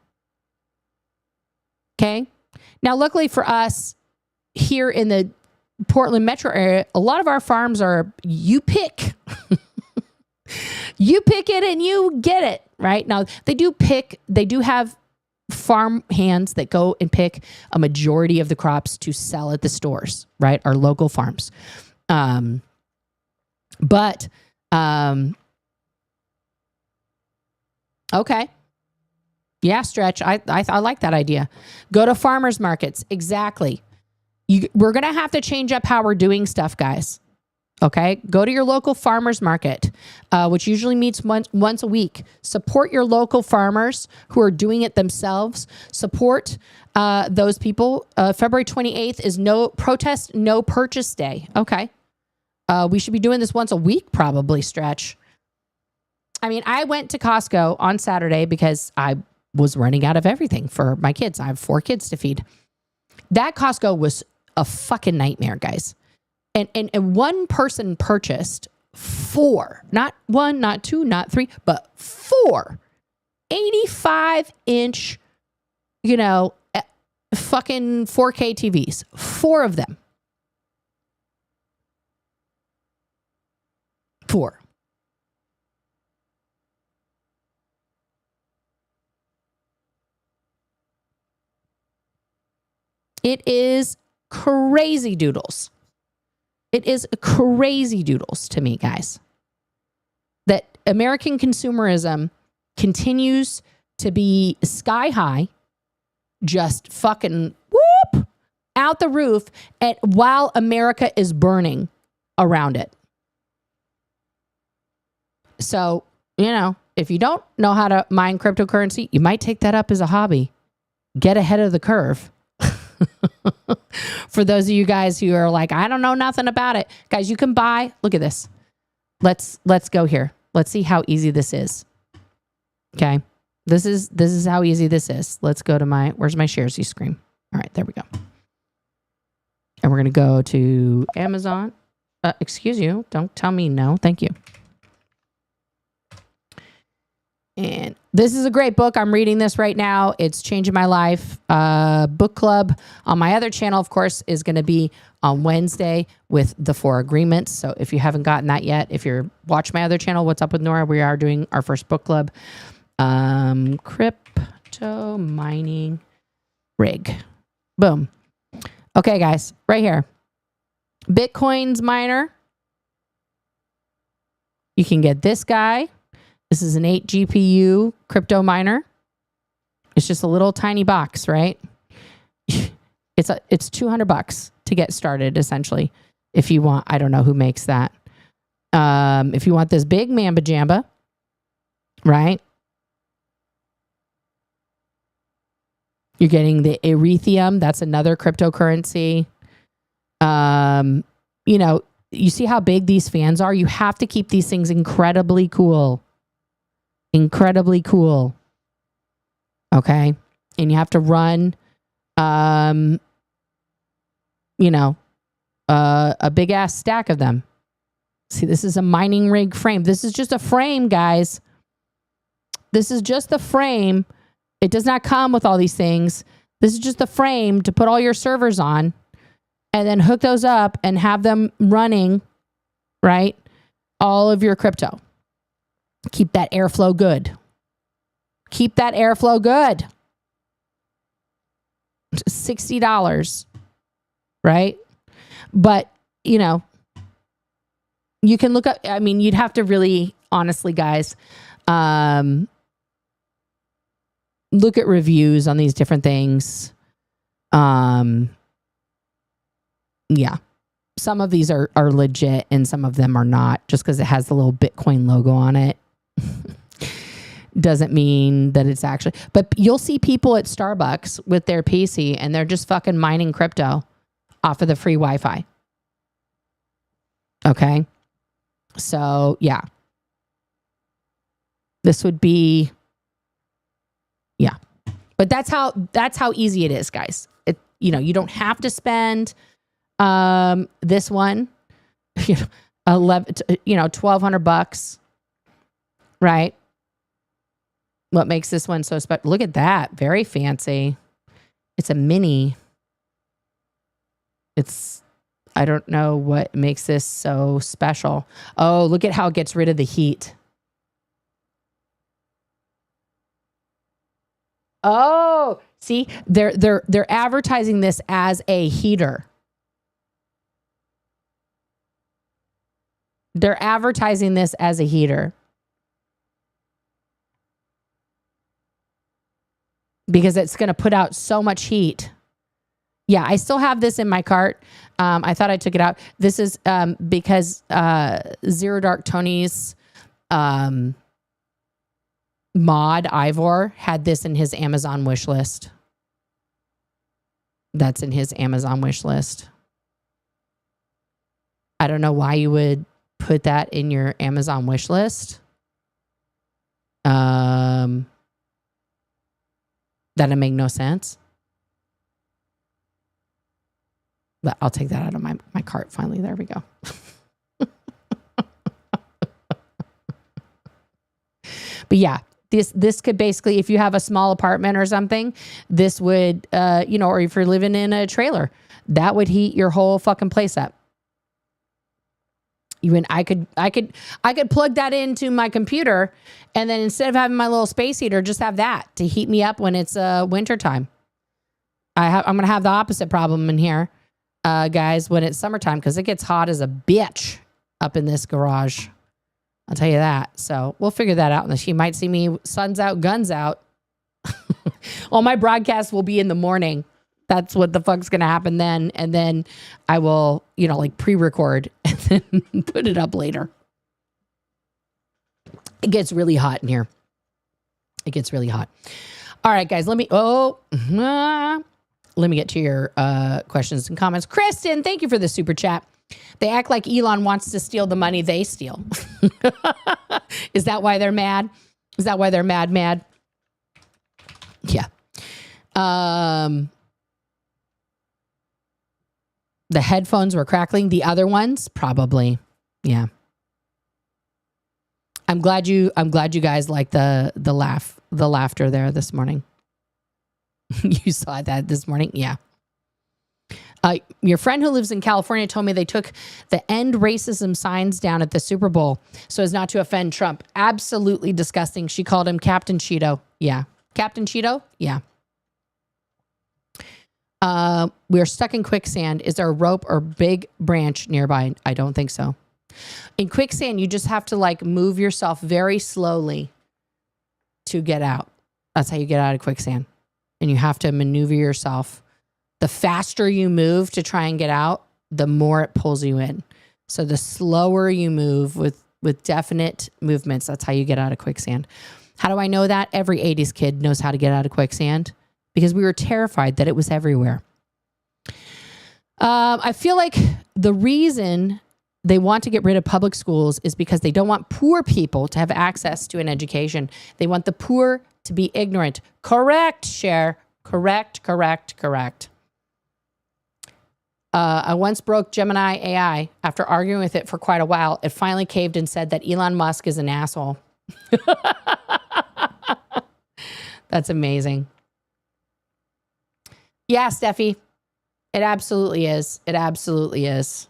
Okay? Now, luckily for us here in the Portland metro area, a lot of our farms are, you pick. You pick it and you get it, right? Now, they do have farm hands that go and pick a majority of the crops to sell at the stores, right? Our local farms. But okay. Yeah, Stretch. I like that idea. Go to farmers markets. Exactly. We're going to have to change up how we're doing stuff, guys. Okay. Go to your local farmers market, which usually meets once a week. Support your local farmers who are doing it themselves. Support those people. February 28th is no protest, no purchase day. Okay. We should be doing this once a week, probably, Stretch. I mean, I went to Costco on Saturday because I was running out of everything for my kids. I have 4 kids to feed. That Costco was a fucking nightmare, guys. And one person purchased 4, not 1, not 2, not 3, but 4 85-inch, you know, fucking 4K TVs. 4 of them. 4. It is crazy doodles. It is crazy doodles to me, guys, that American consumerism continues to be sky high, just fucking whoop out the roof while America is burning around it. So, you know, if you don't know how to mine cryptocurrency, you might take that up as a hobby. Get ahead of the curve. For those of you guys who are like, I don't know nothing about it. Guys, you can buy, look at this. Let's go here. Let's see how easy this is. Okay. This is how easy this is. Let's go to where's my Sharesy screen? All right, there we go. And we're going to go to Amazon. Excuse you. Don't tell me no. Thank you. And this is a great book. I'm reading this right now. It's changing my life. Book club on my other channel, of course, is going to be on Wednesday with the 4 agreements. So if you haven't gotten that yet, if you're watching my other channel, What's Up with Nora, we are doing our first book club. Crypto mining rig. Boom. Okay, guys, right here. Bitcoin's miner. You can get this guy. This is an 8 GPU crypto miner. It's just a little tiny box, right? It's $200 to get started, essentially. If you want, I don't know who makes that. If you want this big Mamba Jamba, right? You're getting the Ethereum. That's another cryptocurrency. You know, you see how big these fans are? You have to keep these things incredibly cool. Incredibly cool. Okay. And you have to run, you know, a big ass stack of them. See, this is a mining rig frame. This is just a frame, guys. This is just the frame. It does not come with all these things. This is just the frame to put all your servers on and then hook those up and have them running, right? All of your crypto. Keep that airflow good. Keep that airflow good. $60, right? But, you know, you can look up, I mean, you'd have to really, honestly, guys, look at reviews on these different things. Yeah. Some of these are legit and some of them are not, just because it has the little Bitcoin logo on it. Doesn't mean that it's actually, but you'll see people at Starbucks with their PC and they're just fucking mining crypto off of the free Wi-Fi. Okay. So yeah, this would be, yeah, but that's how easy it is, guys. It, you know, you don't have to spend, this one, $1,200, right? What makes this one so special? Look at that. Very fancy. It's a mini. I don't know what makes this so special. Oh, look at how it gets rid of the heat. Oh, see, they're advertising this as a heater. They're advertising this as a heater. Because it's going to put out so much heat. Yeah, I still have this in my cart. I thought I took it out. This is because Zero Dark Tony's mod, Ivor, had this in his Amazon wish list. That's in his Amazon wish list. I don't know why you would put that in your Amazon wish list. That'd make no sense. But I'll take that out of my cart finally. There we go. But yeah, this could basically, if you have a small apartment or something, this would, or if you're living in a trailer, that would heat your whole fucking place up. I could plug that into my computer, and then instead of having my little space heater, just have that to heat me up when it's winter time. I'm gonna have the opposite problem in here, guys, when it's summertime, because it gets hot as a bitch up in this garage. I'll tell you that. So we'll figure that out. You might see me suns out, guns out Well, my broadcast will be in the morning. That's what the fuck's going to happen then. And then I will, like pre-record and then put it up later. It gets really hot in here. It gets really hot. All right, guys, let me get to your questions and comments. Kristen, thank you for the super chat. They act like Elon wants to steal the money they steal. Is that why they're mad? Is that why they're mad? Yeah. The headphones were crackling. The other ones, probably. Yeah. I'm glad you guys like the laughter there this morning. You saw that this morning? Yeah. Your friend who lives in California told me they took the end racism signs down at the Super Bowl so as not to offend Trump. Absolutely disgusting. She called him Captain Cheeto. Yeah. Captain Cheeto? Yeah. We're stuck in quicksand. Is there a rope or big branch nearby? I don't think so. In quicksand, you just have to move yourself very slowly to get out. That's how you get out of quicksand. And you have to maneuver yourself. The faster you move to try and get out, the more it pulls you in. So the slower you move with definite movements, that's how you get out of quicksand. How do I know that? Every 80s kid knows how to get out of quicksand because we were terrified that it was everywhere. I feel like the reason they want to get rid of public schools is because they don't want poor people to have access to an education. They want the poor to be ignorant. Correct, Cher. Correct. I once broke Gemini AI. After arguing with it for quite a while, it finally caved and said that Elon Musk is an asshole. That's amazing. Yeah, Steffi. It absolutely is. It absolutely is.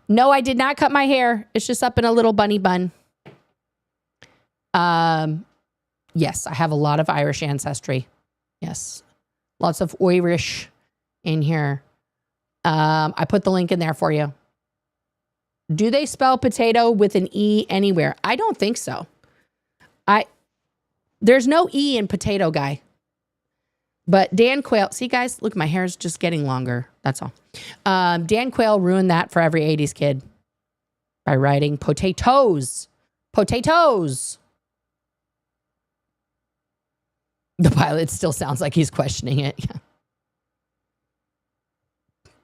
No, I did not cut my hair. It's just up in a little bunny bun. Yes, I have a lot of Irish ancestry. Yes. Lots of Irish in here. I put the link in there for you. Do they spell potato with an E anywhere? I don't think so. There's no E in potato, guy. But Dan Quayle, see guys, look, my hair's just getting longer. That's all. Dan Quayle ruined that for every 80s kid by writing potatoes. Potatoes. The pilot still sounds like he's questioning it. Yeah.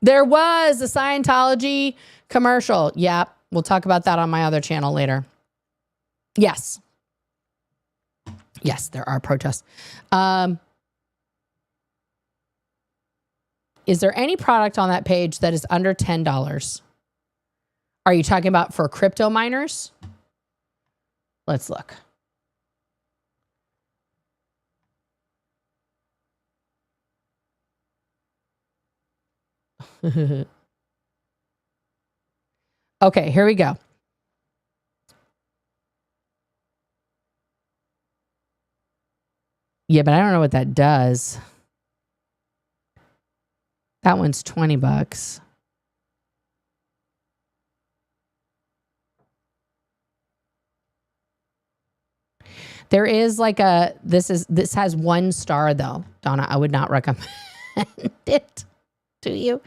There was a Scientology commercial. Yeah, we'll talk about that on my other channel later. Yes. Yes, there are protests. Is there any product on that page that is under $10? Are you talking about for crypto miners? Let's look. Okay, here we go. Yeah, but I don't know what that does. That one's $20. There is this has 1 star though, Donna. I would not recommend it to you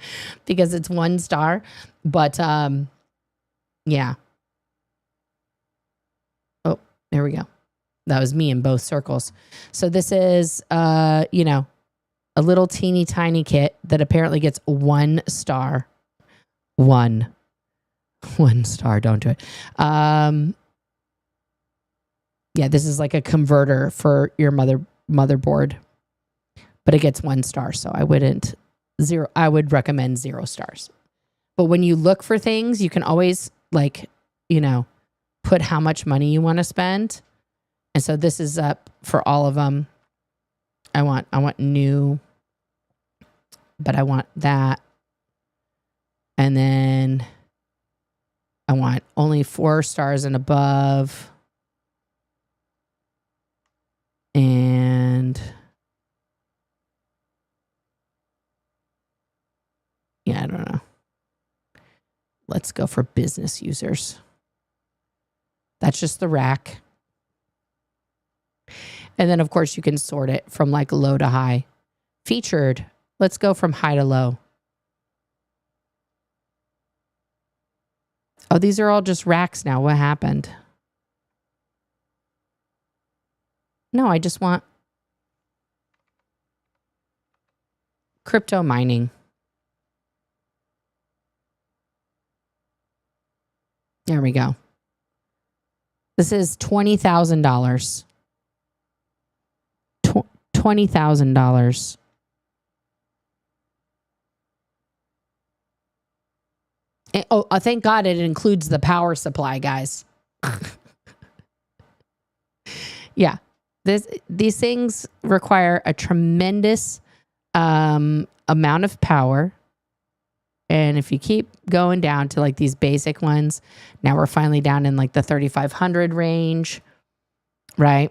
because it's 1 star. But yeah. Oh, there we go. That was me in both circles. So this is a little teeny tiny kit that apparently gets 1 star. 1 star. Don't do it. Yeah, this is like a converter for your motherboard, but it gets 1 star. So I would recommend 0 stars. But when you look for things, you can always put how much money you want to spend. And so this is up for all of them. I want new, but I want that. And then I want only 4 stars and above. And yeah, I don't know. Let's go for business users. That's just the rack. And then, of course, you can sort it from like low to high. Featured. Let's go from high to low. Oh, these are all just racks now. What happened? No, I just want crypto mining. There we go. This is $20,000. $20,000. Oh, thank God it includes the power supply, guys. Yeah. These things require a tremendous amount of power. And if you keep going down to like these basic ones, now we're finally down in like the 3,500 range, right?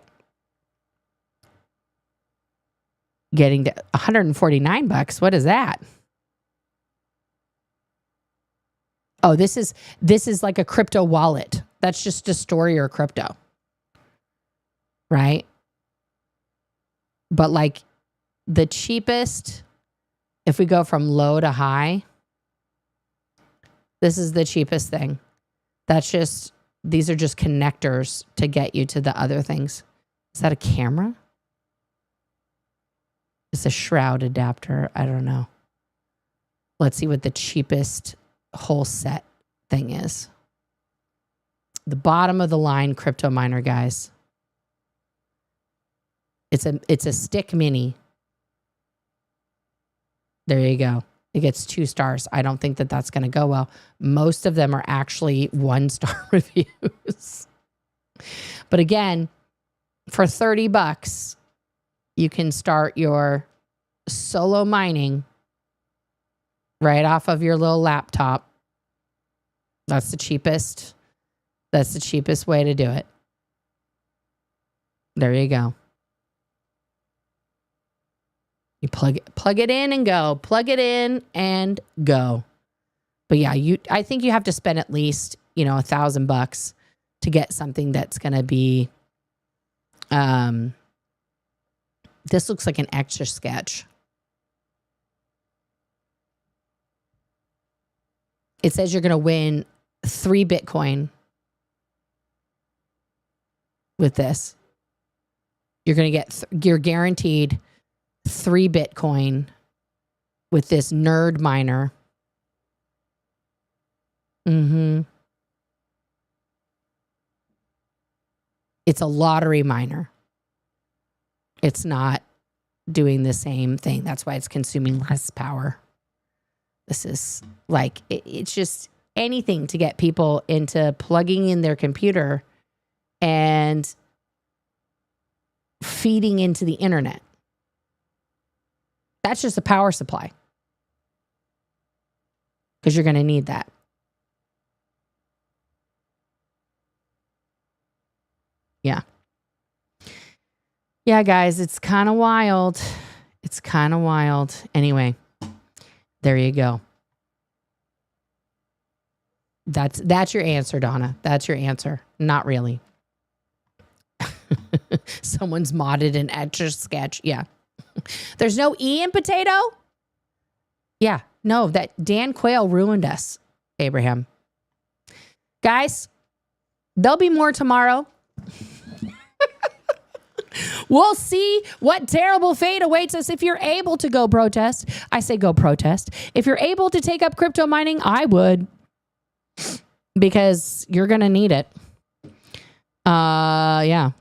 Getting to $149. What is that? Oh, this is like a crypto wallet. That's just to store your crypto. Right? But like the cheapest, if we go from low to high, this is the cheapest thing. These are just connectors to get you to the other things. Is that a camera? It's a shroud adapter. I don't know. Let's see what the cheapest whole set thing is. The bottom of the line crypto miner, guys. It's a stick mini. There you go. It gets 2 stars. I don't think that that's going to go well. Most of them are actually 1-star reviews. But again, for $30, you can start your solo mining right off of your little laptop. That's the cheapest. That's the cheapest way to do it. There you go. You plug it in and go. Plug it in and go. But yeah, I think you have to spend at least, $1,000 to get something that's going to be. This looks like an extra sketch. It says you're going to win 3 Bitcoin with this. You're guaranteed 3 Bitcoin with this nerd miner. It's a lottery miner. It's not doing the same thing. That's why it's consuming less power. This is like, it's just anything to get people into plugging in their computer and feeding into the internet. That's just a power supply. Because you're going to need that. Yeah. Yeah, guys, it's kind of wild. It's kind of wild. Anyway, there you go. That's your answer, Donna. That's your answer. Not really. Someone's modded an Etch-a-Sketch. Yeah. There's no E in potato? Yeah. No, that Dan Quayle ruined us, Abraham. Guys, there'll be more tomorrow. We'll see what terrible fate awaits us if you're able to go protest. I say go protest. If you're able to take up crypto mining, I would. Because you're going to need it. Yeah.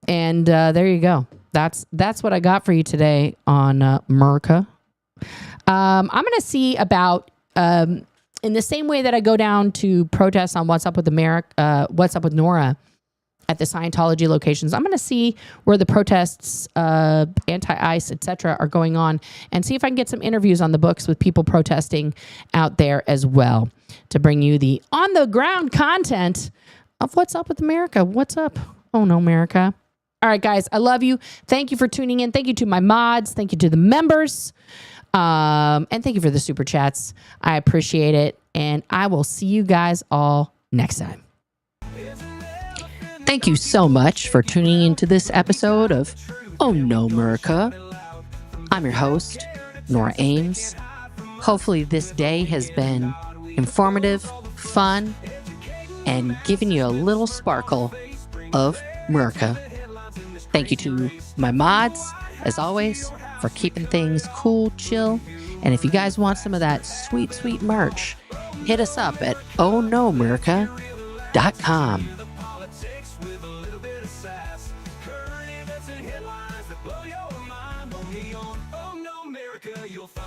And there you go. That's what I got for you today on MERICA. I'm going to see about, in the same way that I go down to protest on What's Up with What's Up with Nora at the Scientology locations, I'm going to see where the protests, anti-ICE, etc., are going on, and see if I can get some interviews on the books with people protesting out there as well, to bring you the on-the-ground content of What's Up with America. What's up? Oh, no, America. All right, guys, I love you. Thank you for tuning in. Thank you to my mods. Thank you to the members. And thank you for the super chats. I appreciate it. And I will see you guys all next time. Thank you so much for tuning into this episode of Oh No America. I'm your host, Nora Ames. Hopefully this day has been informative, fun, and given you a little sparkle of America. Thank you to my mods, as always, for keeping things cool, chill. And if you guys want some of that sweet, sweet merch, hit us up at ohnomerica.com. Current events and headlines that blow your mind. Only on Oh No America you'll find.